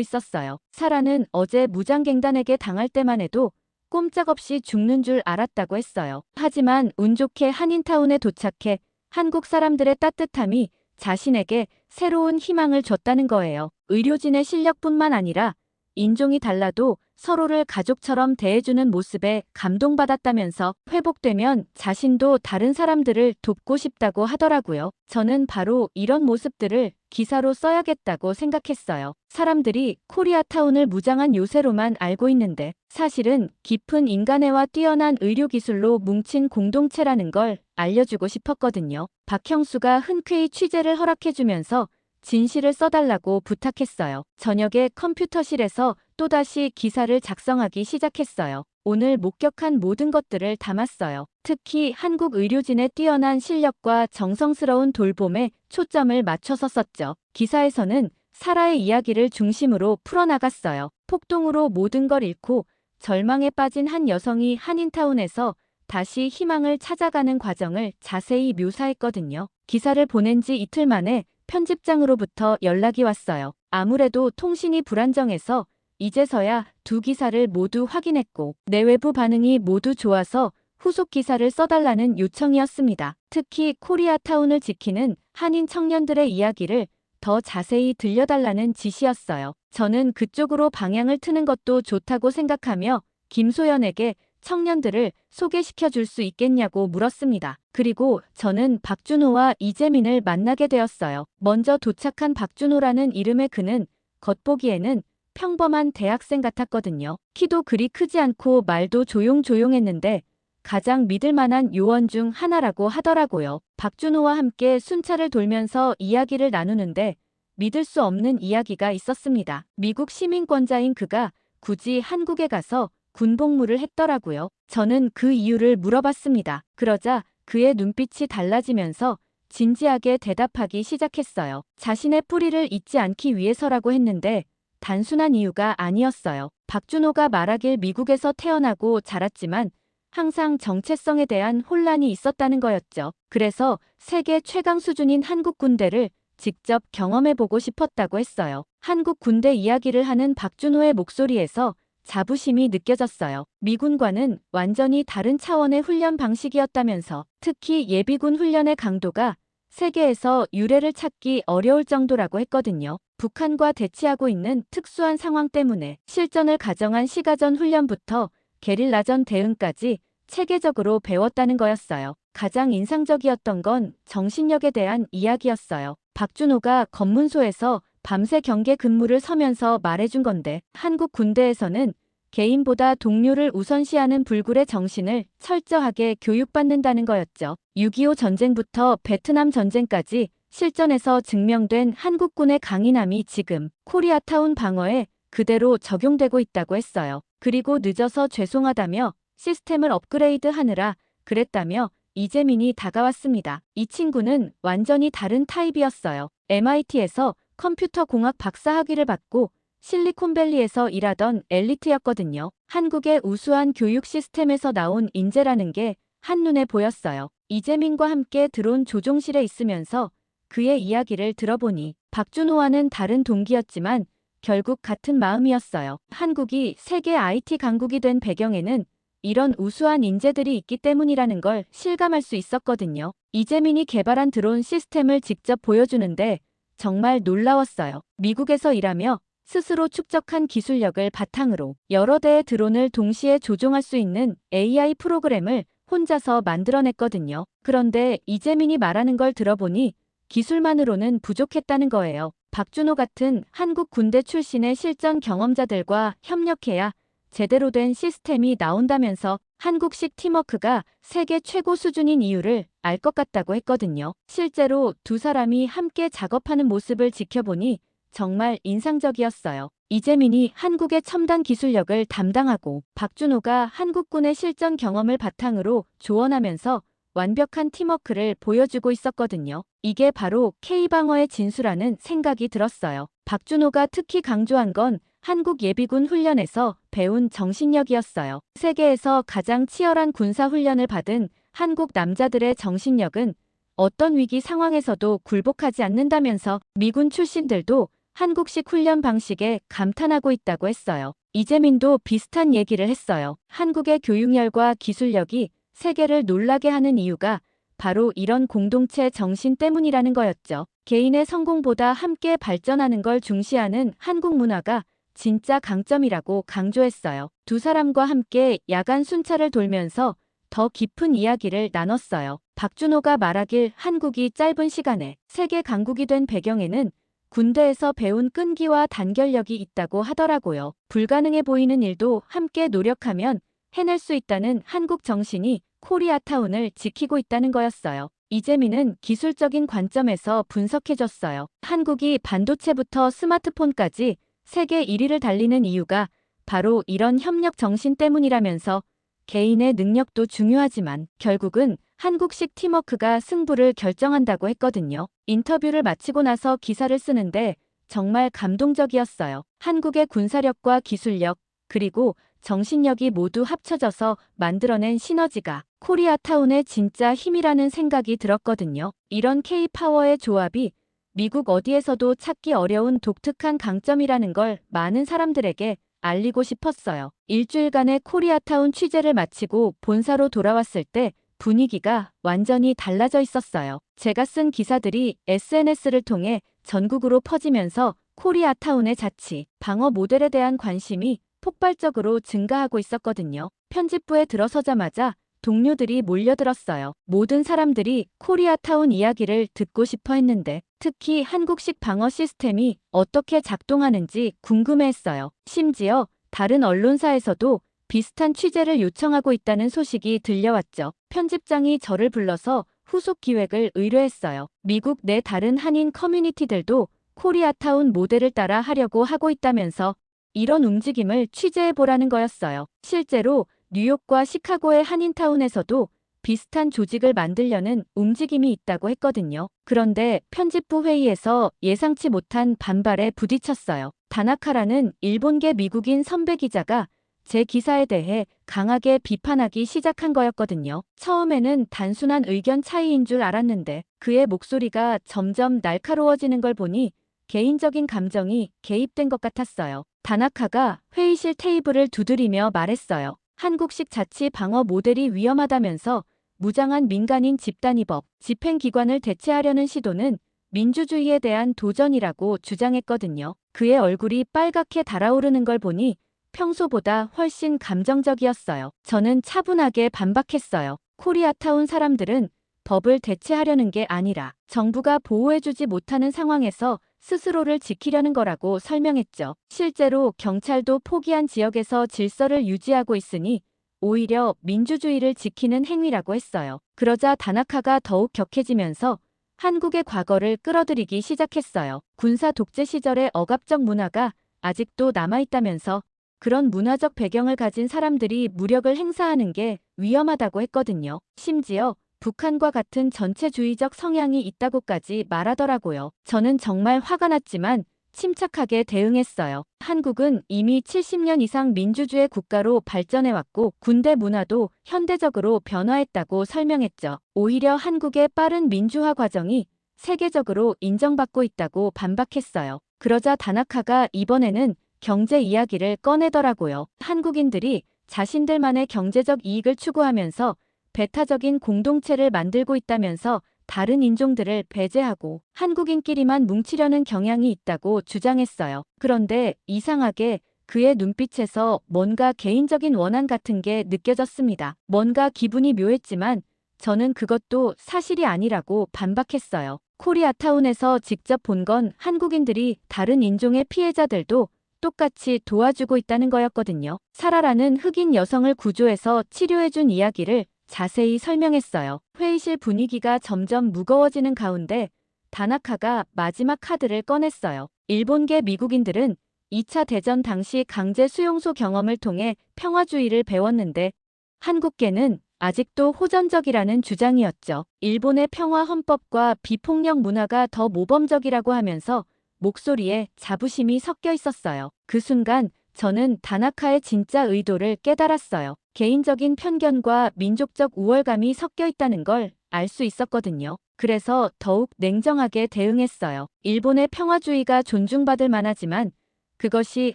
있었어요. 사라는 어제 무장갱단에게 당할 때만 해도 꼼짝없이 죽는 줄 알았다고 했어요. 하지만 운 좋게 한인타운에 도착해 한국 사람들의 따뜻함이 자신에게 새로운 희망을 줬다는 거예요. 의료진의 실력뿐만 아니라 인종이 달라도 서로를 가족처럼 대해주는 모습에 감동받았다면서 회복되면 자신도 다른 사람들을 돕고 싶다고 하더라고요. 저는 바로 이런 모습들을 기사로 써야겠다고 생각했어요. 사람들이 코리아타운을 무장한 요새로만 알고 있는데 사실은 깊은 인간애와 뛰어난 의료기술로 뭉친 공동체라는 걸 알려주고 싶었거든요. 박형수가 흔쾌히 취재를 허락해주면서 진실을 써달라고 부탁했어요. 저녁에 컴퓨터실에서 또다시 기사를 작성하기 시작했어요. 오늘 목격한 모든 것들을 담았어요. 특히 한국 의료진의 뛰어난 실력과 정성스러운 돌봄에 초점을 맞춰서 썼죠. 기사에서는 사라의 이야기를 중심으로 풀어나갔어요. 폭동으로 모든 걸 잃고 절망에 빠진 한 여성이 한인타운에서 다시 희망을 찾아가는 과정을 자세히 묘사했거든요. 기사를 보낸 지 이틀 만에 편집장으로부터 연락이 왔어요. 아무래도 통신이 불안정해서 이제서야 두 기사를 모두 확인했고 내외부 반응이 모두 좋아서 후속 기사를 써달라는 요청이었습니다. 특히 코리아타운을 지키는 한인 청년들의 이야기를 더 자세히 들려달라는 지시였어요. 저는 그쪽으로 방향을 트는 것도 좋다고 생각하며 김소연에게 청년들을 소개시켜 줄 수 있겠냐고 물었습니다. 그리고 저는 박준호와 이재민을 만나게 되었어요. 먼저 도착한 박준호라는 이름의 그는 겉보기에는 평범한 대학생 같았거든요. 키도 그리 크지 않고 말도 조용조용했는데 가장 믿을 만한 요원 중 하나라고 하더라고요. 박준호와 함께 순찰을 돌면서 이야기를 나누는데 믿을 수 없는 이야기가 있었습니다. 미국 시민권자인 그가 굳이 한국에 가서 군복무를 했더라고요. 저는 그 이유를 물어봤습니다. 그러자 그의 눈빛이 달라지면서 진지하게 대답하기 시작했어요. 자신의 뿌리를 잊지 않기 위해서라고 했는데 단순한 이유가 아니었어요. 박준호가 말하길 미국에서 태어나고 자랐지만 항상 정체성에 대한 혼란이 있었다는 거였죠. 그래서 세계 최강 수준인 한국 군대를 직접 경험해보고 싶었다고 했어요. 한국 군대 이야기를 하는 박준호의 목소리에서 자부심이 느껴졌어요. 미군과는 완전히 다른 차원의 훈련 방식이었다면서 특히 예비군 훈련의 강도가 세계에서 유례를 찾기 어려울 정도라고 했거든요. 북한과 대치하고 있는 특수한 상황 때문에 실전을 가정한 시가전 훈련부터 게릴라전 대응까지 체계적으로 배웠다는 거였어요. 가장 인상적이었던 건 정신력에 대한 이야기였어요. 박준호가 검문소에서 밤새 경계 근무를 서면서 말해준 건데 한국 군대에서는 개인보다 동료를 우선시하는 불굴의 정신을 철저하게 교육받는다는 거였죠. 6.25 전쟁부터 베트남 전쟁까지 실전에서 증명된 한국군의 강인함이 지금 코리아타운 방어에 그대로 적용되고 있다고 했어요. 그리고 늦어서 죄송하다며 시스템을 업그레이드 하느라 그랬다며 이재민이 다가왔습니다. 이 친구는 완전히 다른 타입이었어요. MIT에서 컴퓨터 공학 박사 학위를 받고 실리콘밸리에서 일하던 엘리트였거든요. 한국의 우수한 교육 시스템에서 나온 인재라는 게 한눈에 보였어요. 이재민과 함께 들어온 조종실에 있으면서 그의 이야기를 들어보니 박준호와는 다른 동기였지만 결국 같은 마음이었어요. 한국이 세계 IT 강국이 된 배경에는 이런 우수한 인재들이 있기 때문이라는 걸 실감할 수 있었거든요. 이재민이 개발한 드론 시스템을 직접 보여주는데 정말 놀라웠어요. 미국에서 일하며 스스로 축적한 기술력을 바탕으로 여러 대의 드론을 동시에 조종할 수 있는 AI 프로그램을 혼자서 만들어냈거든요. 그런데 이재민이 말하는 걸 들어보니 기술만으로는 부족했다는 거예요. 박준호 같은 한국 군대 출신의 실전 경험자들과 협력해야 제대로 된 시스템이 나온다면서 한국식 팀워크가 세계 최고 수준인 이유를 알 것 같다고 했거든요. 실제로 두 사람이 함께 작업하는 모습을 지켜보니 정말 인상적이었어요. 이재민이 한국의 첨단 기술력을 담당하고 박준호가 한국군의 실전 경험을 바탕으로 조언하면서 완벽한 팀워크를 보여주고 있었거든요. 이게 바로 K방어의 진수라는 생각이 들었어요. 박준호가 특히 강조한 건 한국 예비군 훈련에서 배운 정신력이었어요. 세계에서 가장 치열한 군사 훈련을 받은 한국 남자들의 정신력은 어떤 위기 상황에서도 굴복하지 않는다면서 미군 출신들도 한국식 훈련 방식에 감탄하고 있다고 했어요. 이재민도 비슷한 얘기를 했어요. 한국의 교육열과 기술력이 세계를 놀라게 하는 이유가 바로 이런 공동체 정신 때문이라는 거였죠. 개인의 성공보다 함께 발전하는 걸 중시하는 한국 문화가 진짜 강점이라고 강조했어요. 두 사람과 함께 야간 순찰을 돌면서 더 깊은 이야기를 나눴어요. 박준호가 말하길 한국이 짧은 시간에 세계 강국이 된 배경에는 군대에서 배운 끈기와 단결력이 있다고 하더라고요. 불가능해 보이는 일도 함께 노력하면 해낼 수 있다는 한국 정신이 코리아타운을 지키고 있다는 거였어요. 이재민은 기술적인 관점에서 분석해줬어요. 한국이 반도체부터 스마트폰까지 세계 1위를 달리는 이유가 바로 이런 협력 정신 때문이라면서 개인의 능력도 중요하지만 결국은 한국식 팀워크가 승부를 결정한다고 했거든요. 인터뷰를 마치고 나서 기사를 쓰는데 정말 감동적이었어요. 한국의 군사력과 기술력, 그리고 정신력이 모두 합쳐져서 만들어낸 시너지가 코리아타운의 진짜 힘이라는 생각이 들었거든요. 이런 K-파워의 조합이 미국 어디에서도 찾기 어려운 독특한 강점이라는 걸 많은 사람들에게 알리고 싶었어요. 일주일간의 코리아타운 취재를 마치고 본사로 돌아왔을 때 분위기가 완전히 달라져 있었어요. 제가 쓴 기사들이 SNS를 통해 전국으로 퍼지면서 코리아타운의 자치, 방어 모델에 대한 관심이 폭발적으로 증가하고 있었거든요. 편집부에 들어서자마자 동료들이 몰려들었어요. 모든 사람들이 코리아타운 이야기를 듣고 싶어 했는데 특히 한국식 방어 시스템이 어떻게 작동하는지 궁금해했어요. 심지어 다른 언론사에서도 비슷한 취재를 요청하고 있다는 소식이 들려왔죠. 편집장이 저를 불러서 후속 기획을 의뢰했어요. 미국 내 다른 한인 커뮤니티들도 코리아타운 모델을 따라 하려고 하고 있다면서 이런 움직임을 취재해보라는 거였어요. 실제로 뉴욕과 시카고의 한인타운에서도 비슷한 조직을 만들려는 움직임이 있다고 했거든요. 그런데 편집부 회의에서 예상치 못한 반발에 부딪혔어요. 다나카라는 일본계 미국인 선배 기자가 제 기사에 대해 강하게 비판하기 시작한 거였거든요. 처음에는 단순한 의견 차이인 줄 알았는데 그의 목소리가 점점 날카로워지는 걸 보니 개인적인 감정이 개입된 것 같았어요. 다나카가 회의실 테이블을 두드리며 말했어요. 한국식 자치 방어 모델이 위험하다면서 무장한 민간인 집단위법, 집행기관을 대체하려는 시도는 민주주의에 대한 도전이라고 주장했거든요. 그의 얼굴이 빨갛게 달아오르는 걸 보니 평소보다 훨씬 감정적이었어요. 저는 차분하게 반박했어요. 코리아타운 사람들은 법을 대체하려는 게 아니라 정부가 보호해주지 못하는 상황에서 스스로를 지키려는 거라고 설명했죠. 실제로 경찰도 포기한 지역에서 질서를 유지하고 있으니 오히려 민주주의를 지키는 행위라고 했어요. 그러자 다나카가 더욱 격해지면서 한국의 과거를 끌어들이기 시작했어요. 군사 독재 시절의 억압적 문화가 아직도 남아있다면서 그런 문화적 배경을 가진 사람들이 무력을 행사하는 게 위험하다고 했거든요. 심지어 북한과 같은 전체주의적 성향이 있다고까지 말하더라고요. 저는 정말 화가 났지만 침착하게 대응했어요. 한국은 이미 70년 이상 민주주의 국가로 발전해왔고 군대 문화도 현대적으로 변화했다고 설명했죠. 오히려 한국의 빠른 민주화 과정이 세계적으로 인정받고 있다고 반박했어요. 그러자 다나카가 이번에는 경제 이야기를 꺼내더라고요. 한국인들이 자신들만의 경제적 이익을 추구하면서 배타적인 공동체를 만들고 있다면서 다른 인종들을 배제하고 한국인끼리만 뭉치려는 경향이 있다고 주장했어요. 그런데 이상하게 그의 눈빛에서 뭔가 개인적인 원한 같은 게 느껴졌습니다. 뭔가 기분이 묘했지만 저는 그것도 사실이 아니라고 반박했어요. 코리아타운에서 직접 본 건 한국인들이 다른 인종의 피해자들도 똑같이 도와주고 있다는 거였거든요. 사라라는 흑인 여성을 구조해서 치료해준 이야기를 자세히 설명했어요. 회의실 분위기가 점점 무거워지는 가운데 다나카가 마지막 카드를 꺼냈어요. 일본계 미국인들은 2차 대전 당시 강제 수용소 경험을 통해 평화주의를 배웠는데 한국계는 아직도 호전적이라는 주장이었죠. 일본의 평화 헌법과 비폭력 문화가 더 모범적이라고 하면서 목소리에 자부심이 섞여 있었어요. 그 순간 저는 다나카의 진짜 의도를 깨달았어요. 개인적인 편견과 민족적 우월감이 섞여 있다는 걸 알 수 있었거든요. 그래서 더욱 냉정하게 대응했어요. 일본의 평화주의가 존중받을 만하지만 그것이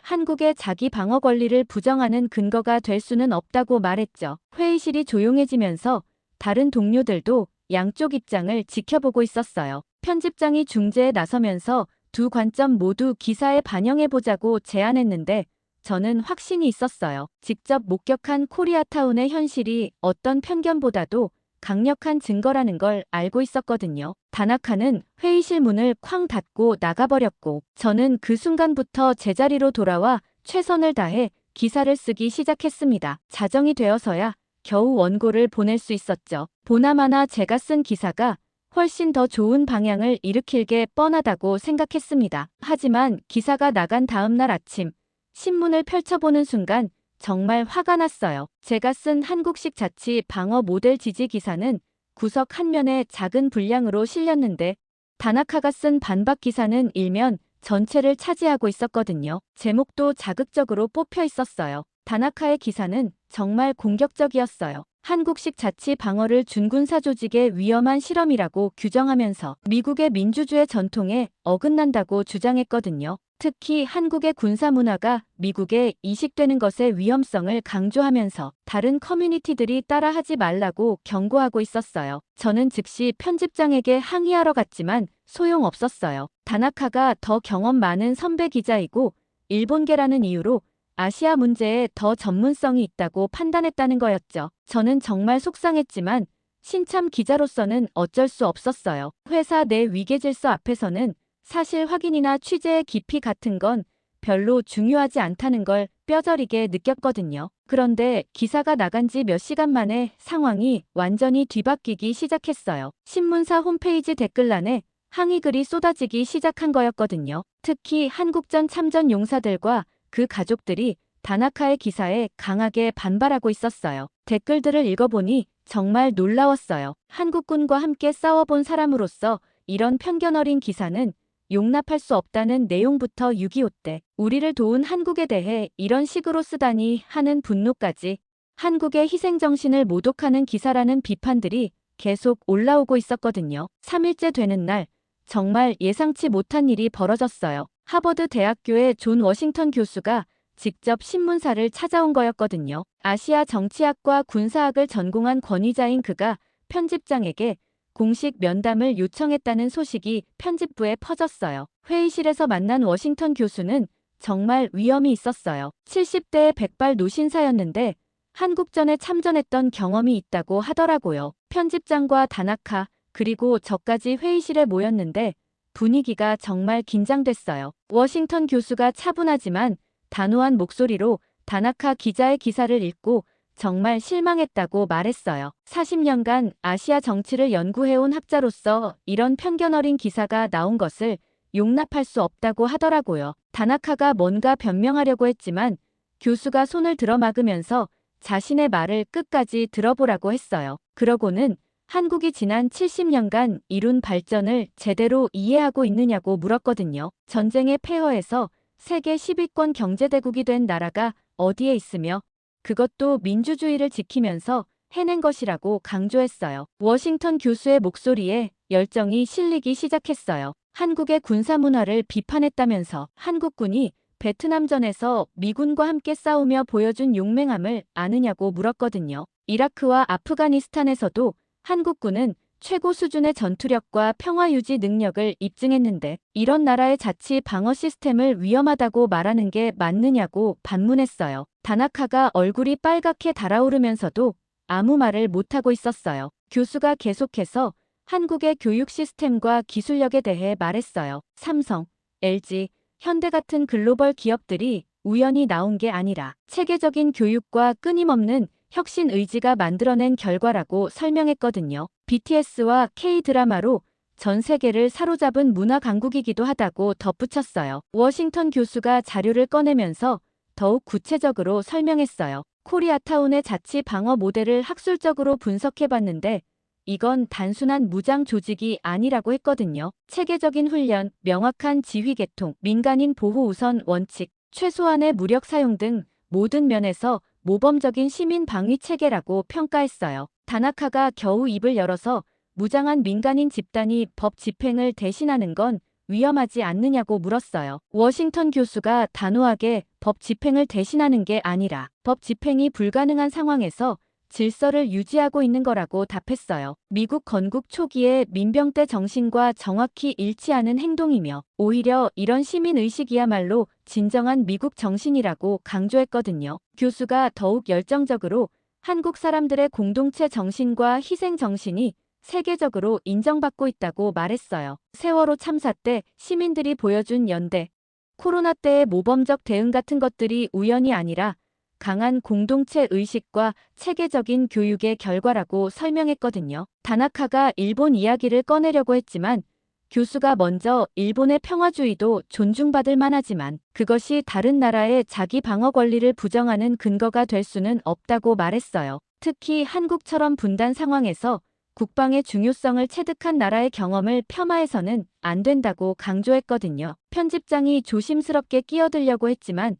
한국의 자기 방어 권리를 부정하는 근거가 될 수는 없다고 말했죠. 회의실이 조용해지면서 다른 동료들도 양쪽 입장을 지켜보고 있었어요. 편집장이 중재에 나서면서 두 관점 모두 기사에 반영해보자고 제안했는데 저는 확신이 있었어요. 직접 목격한 코리아타운의 현실이 어떤 편견보다도 강력한 증거라는 걸 알고 있었거든요. 다나카는 회의실 문을 쾅 닫고 나가버렸고 저는 그 순간부터 제자리로 돌아와 최선을 다해 기사를 쓰기 시작했습니다. 자정이 되어서야 겨우 원고를 보낼 수 있었죠. 보나마나 제가 쓴 기사가 훨씬 더 좋은 방향을 일으킬 게 뻔하다고 생각했습니다. 하지만 기사가 나간 다음 날 아침 신문을 펼쳐보는 순간 정말 화가 났어요. 제가 쓴 한국식 자치 방어 모델 지지 기사는 구석 한 면에 작은 분량으로 실렸는데 다나카가 쓴 반박 기사는 일면 전체를 차지하고 있었거든요. 제목도 자극적으로 뽑혀 있었어요. 다나카의 기사는 정말 공격적이었어요. 한국식 자치 방어를 준군사 조직의 위험한 실험이라고 규정하면서 미국의 민주주의 전통에 어긋난다고 주장했거든요. 특히 한국의 군사 문화가 미국에 이식되는 것의 위험성을 강조하면서 다른 커뮤니티들이 따라하지 말라고 경고하고 있었어요. 저는 즉시 편집장에게 항의하러 갔지만 소용없었어요. 다나카가 더 경험 많은 선배 기자이고 일본계라는 이유로 아시아 문제에 더 전문성이 있다고 판단했다는 거였죠. 저는 정말 속상했지만 신참 기자로서는 어쩔 수 없었어요. 회사 내 위계질서 앞에서는 사실 확인이나 취재의 깊이 같은 건 별로 중요하지 않다는 걸 뼈저리게 느꼈거든요. 그런데 기사가 나간 지 몇 시간 만에 상황이 완전히 뒤바뀌기 시작했어요. 신문사 홈페이지 댓글란에 항의글이 쏟아지기 시작한 거였거든요. 특히 한국전 참전 용사들과 그 가족들이 다나카의 기사에 강하게 반발하고 있었어요. 댓글들을 읽어보니 정말 놀라웠어요. 한국군과 함께 싸워본 사람으로서 이런 편견 어린 기사는 용납할 수 없다는 내용부터 6.25 때 우리를 도운 한국에 대해 이런 식으로 쓰다니 하는 분노까지 한국의 희생정신을 모독하는 기사라는 비판들이 계속 올라오고 있었거든요. 3일째 되는 날 정말 예상치 못한 일이 벌어졌어요. 하버드 대학교의 존 워싱턴 교수가 직접 신문사를 찾아온 거였거든요. 아시아 정치학과 군사학을 전공한 권위자인 그가 편집장에게 공식 면담을 요청했다는 소식이 편집부에 퍼졌어요. 회의실에서 만난 워싱턴 교수는 정말 위험이 있었어요. 70대의 백발 노신사였는데 한국전에 참전했던 경험이 있다고 하더라고요. 편집장과 다나카 그리고 저까지 회의실에 모였는데 분위기가 정말 긴장됐어요. 워싱턴 교수가 차분하지만 단호한 목소리로 다나카 기자의 기사를 읽고 정말 실망했다고 말했어요. 40년간 아시아 정치를 연구해온 학자로서 이런 편견 어린 기사가 나온 것을 용납할 수 없다고 하더라고요. 다나카가 뭔가 변명하려고 했지만 교수가 손을 들어막으면서 자신의 말을 끝까지 들어보라고 했어요. 그러고는 한국이 지난 70년간 이룬 발전을 제대로 이해하고 있느냐고 물었거든요. 전쟁의 폐허에서 세계 10위권 경제대국이 된 나라가 어디에 있으며 그것도 민주주의를 지키면서 해낸 것이라고 강조했어요. 워싱턴 교수의 목소리에 열정이 실리기 시작했어요. 한국의 군사문화를 비판했다면서 한국군이 베트남전에서 미군과 함께 싸우며 보여준 용맹함을 아느냐고 물었거든요. 이라크와 아프가니스탄에서도 한국군은 최고 수준의 전투력과 평화 유지 능력을 입증했는데 이런 나라의 자치 방어 시스템을 위험하다고 말하는 게 맞느냐고 반문했어요. 다나카가 얼굴이 빨갛게 달아오르면서도 아무 말을 못하고 있었어요. 교수가 계속해서 한국의 교육 시스템과 기술력에 대해 말했어요. 삼성, LG, 현대 같은 글로벌 기업들이 우연히 나온 게 아니라 체계적인 교육과 끊임없는 혁신 의지가 만들어낸 결과라고 설명했거든요. BTS와 K-드라마로 전 세계를 사로잡은 문화 강국이기도 하다고 덧붙였어요. 워싱턴 교수가 자료를 꺼내면서 더욱 구체적으로 설명했어요. 코리아타운의 자치 방어 모델을 학술적으로 분석해봤는데 이건 단순한 무장 조직이 아니라고 했거든요. 체계적인 훈련, 명확한 지휘 계통, 민간인 보호 우선 원칙, 최소한의 무력 사용 등 모든 면에서 모범적인 시민 방위 체계라고 평가했어요. 다나카가 겨우 입을 열어서 무장한 민간인 집단이 법 집행을 대신하는 건 위험하지 않느냐고 물었어요. 워싱턴 교수가 단호하게 법 집행을 대신하는 게 아니라 법 집행이 불가능한 상황에서 질서를 유지하고 있는 거라고 답했어요. 미국 건국 초기의 민병대 정신과 정확히 일치하는 행동이며 오히려 이런 시민의식이야말로 진정한 미국 정신이라고 강조했거든요. 교수가 더욱 열정적으로 한국 사람들의 공동체 정신과 희생 정신이 세계적으로 인정받고 있다고 말했어요. 세월호 참사 때 시민들이 보여준 연대, 코로나 때의 모범적 대응 같은 것들이 우연이 아니라 강한 공동체 의식과 체계적인 교육의 결과라고 설명했거든요. 다나카가 일본 이야기를 꺼내려고 했지만 교수가 먼저 일본의 평화주의도 존중받을 만하지만 그것이 다른 나라의 자기 방어 권리를 부정하는 근거가 될 수는 없다고 말했어요. 특히 한국처럼 분단 상황에서 국방의 중요성을 체득한 나라의 경험을 폄하해서는 안 된다고 강조했거든요. 편집장이 조심스럽게 끼어들려고 했지만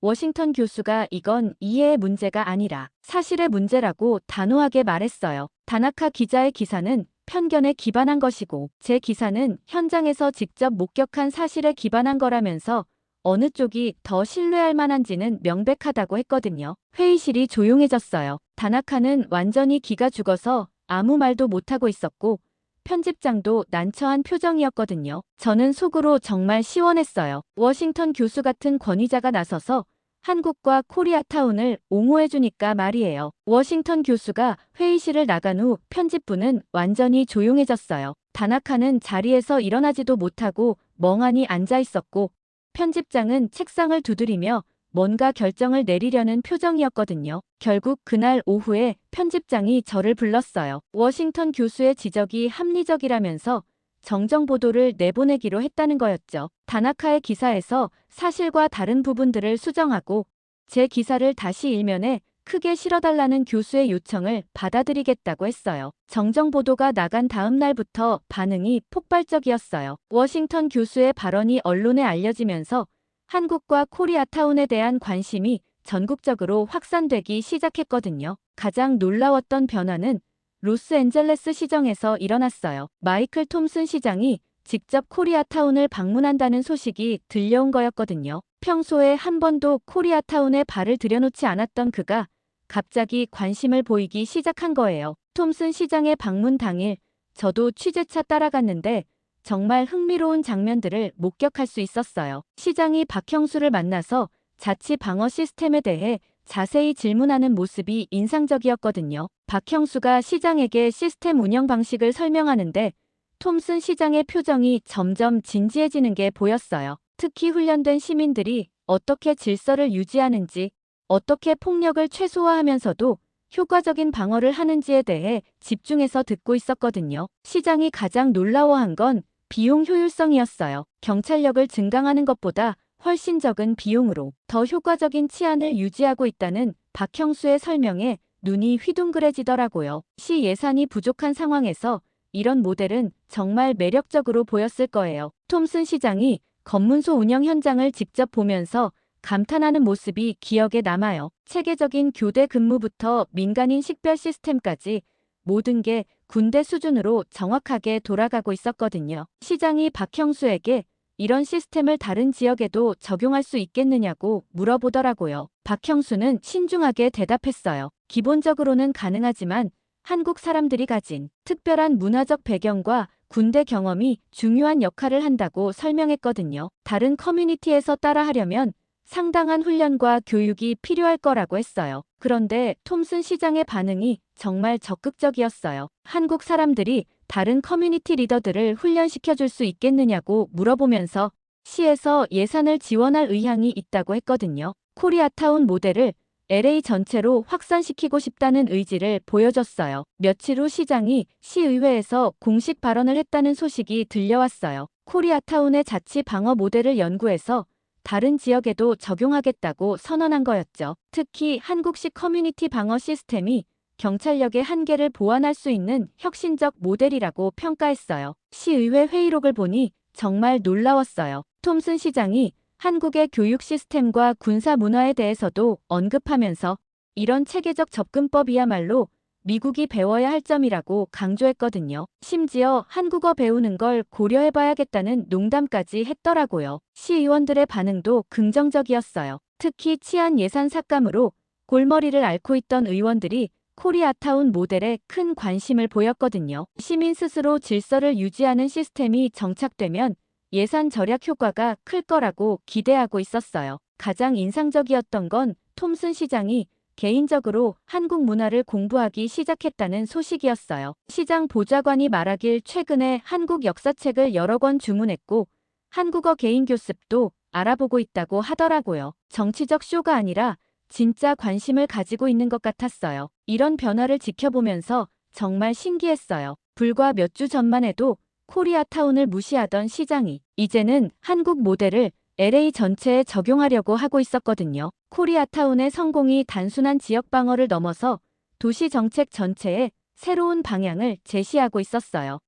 워싱턴 교수가 이건 이해의 문제가 아니라 사실의 문제라고 단호하게 말했어요. 다나카 기자의 기사는 편견에 기반한 것이고 제 기사는 현장에서 직접 목격한 사실에 기반한 거라면서 어느 쪽이 더 신뢰할 만한지는 명백하다고 했거든요. 회의실이 조용해졌어요. 다나카는 완전히 기가 죽어서 아무 말도 못하고 있었고 편집장도 난처한 표정이었거든요. 저는 속으로 정말 시원했어요. 워싱턴 교수 같은 권위자가 나서서 한국과 코리아타운을 옹호해주니까 말이에요. 워싱턴 교수가 회의실을 나간 후 편집부는 완전히 조용해졌어요. 다나카는 자리에서 일어나지도 못하고 멍하니 앉아 있었고 편집장은 책상을 두드리며 뭔가 결정을 내리려는 표정이었거든요. 결국 그날 오후에 편집장이 저를 불렀어요. 워싱턴 교수의 지적이 합리적이라면서 정정 보도를 내보내기로 했다는 거였죠. 다나카의 기사에서 사실과 다른 부분들을 수정하고 제 기사를 다시 일면에 크게 실어달라는 교수의 요청을 받아들이겠다고 했어요. 정정 보도가 나간 다음 날부터 반응이 폭발적이었어요. 워싱턴 교수의 발언이 언론에 알려지면서 한국과 코리아타운에 대한 관심이 전국적으로 확산되기 시작했거든요. 가장 놀라웠던 변화는 로스앤젤레스 시정에서 일어났어요. 마이클 톰슨 시장이 직접 코리아타운을 방문한다는 소식이 들려온 거였거든요. 평소에 한 번도 코리아타운에 발을 들여놓지 않았던 그가 갑자기 관심을 보이기 시작한 거예요. 톰슨 시장의 방문 당일 저도 취재차 따라갔는데 정말 흥미로운 장면들을 목격할 수 있었어요. 시장이 박형수를 만나서 자치 방어 시스템에 대해 자세히 질문하는 모습이 인상적이었거든요. 박형수가 시장에게 시스템 운영 방식을 설명하는데 톰슨 시장의 표정이 점점 진지해지는 게 보였어요. 특히 훈련된 시민들이 어떻게 질서를 유지하는지, 어떻게 폭력을 최소화하면서도 효과적인 방어를 하는지에 대해 집중해서 듣고 있었거든요. 시장이 가장 놀라워한 건 비용 효율성이었어요. 경찰력을 증강하는 것보다 훨씬 적은 비용으로 더 효과적인 치안을 유지하고 있다는 박형수의 설명에 눈이 휘둥그레지더라고요. 시 예산이 부족한 상황에서 이런 모델은 정말 매력적으로 보였을 거예요. 톰슨 시장이 검문소 운영 현장을 직접 보면서 감탄하는 모습이 기억에 남아요. 체계적인 교대 근무부터 민간인 식별 시스템까지 모든 게 군대 수준으로 정확하게 돌아가고 있었거든요. 시장이 박형수에게 이런 시스템을 다른 지역에도 적용할 수 있겠느냐고 물어보더라고요. 박형수는 신중하게 대답했어요. 기본적으로는 가능하지만 한국 사람들이 가진 특별한 문화적 배경과 군대 경험이 중요한 역할을 한다고 설명했거든요. 다른 커뮤니티에서 따라하려면 상당한 훈련과 교육이 필요할 거라고 했어요. 그런데 톰슨 시장의 반응이 정말 적극적이었어요. 한국 사람들이 다른 커뮤니티 리더들을 훈련시켜줄 수 있겠느냐고 물어보면서 시에서 예산을 지원할 의향이 있다고 했거든요. 코리아타운 모델을 LA 전체로 확산시키고 싶다는 의지를 보여줬어요. 며칠 후 시장이 시의회에서 공식 발언을 했다는 소식이 들려왔어요. 코리아타운의 자치 방어 모델을 연구해서 다른 지역에도 적용하겠다고 선언한 거였죠. 특히 한국식 커뮤니티 방어 시스템이 경찰력의 한계를 보완할 수 있는 혁신적 모델이라고 평가했어요. 시의회 회의록을 보니 정말 놀라웠어요. 톰슨 시장이 한국의 교육 시스템과 군사 문화에 대해서도 언급하면서 이런 체계적 접근법이야말로 미국이 배워야 할 점이라고 강조했거든요. 심지어 한국어 배우는 걸 고려해봐야겠다는 농담까지 했더라고요. 시의원들의 반응도 긍정적이었어요. 특히 치안 예산 삭감으로 골머리를 앓고 있던 의원들이 코리아타운 모델에 큰 관심을 보였거든요. 시민 스스로 질서를 유지하는 시스템이 정착되면 예산 절약 효과가 클 거라고 기대하고 있었어요. 가장 인상적이었던 건 톰슨 시장이 개인적으로 한국 문화를 공부하기 시작했다는 소식이었어요. 시장 보좌관이 말하길 최근에 한국 역사책을 여러 권 주문했고 한국어 개인 교습도 알아보고 있다고 하더라고요. 정치적 쇼가 아니라 진짜 관심을 가지고 있는 것 같았어요. 이런 변화를 지켜보면서 정말 신기했어요. 불과 몇 주 전만 해도 코리아타운을 무시하던 시장이 이제는 한국 모델을 LA 전체에 적용하려고 하고 있었거든요. 코리아타운의 성공이 단순한 지역 방어를 넘어서 도시 정책 전체에 새로운 방향을 제시하고 있었어요.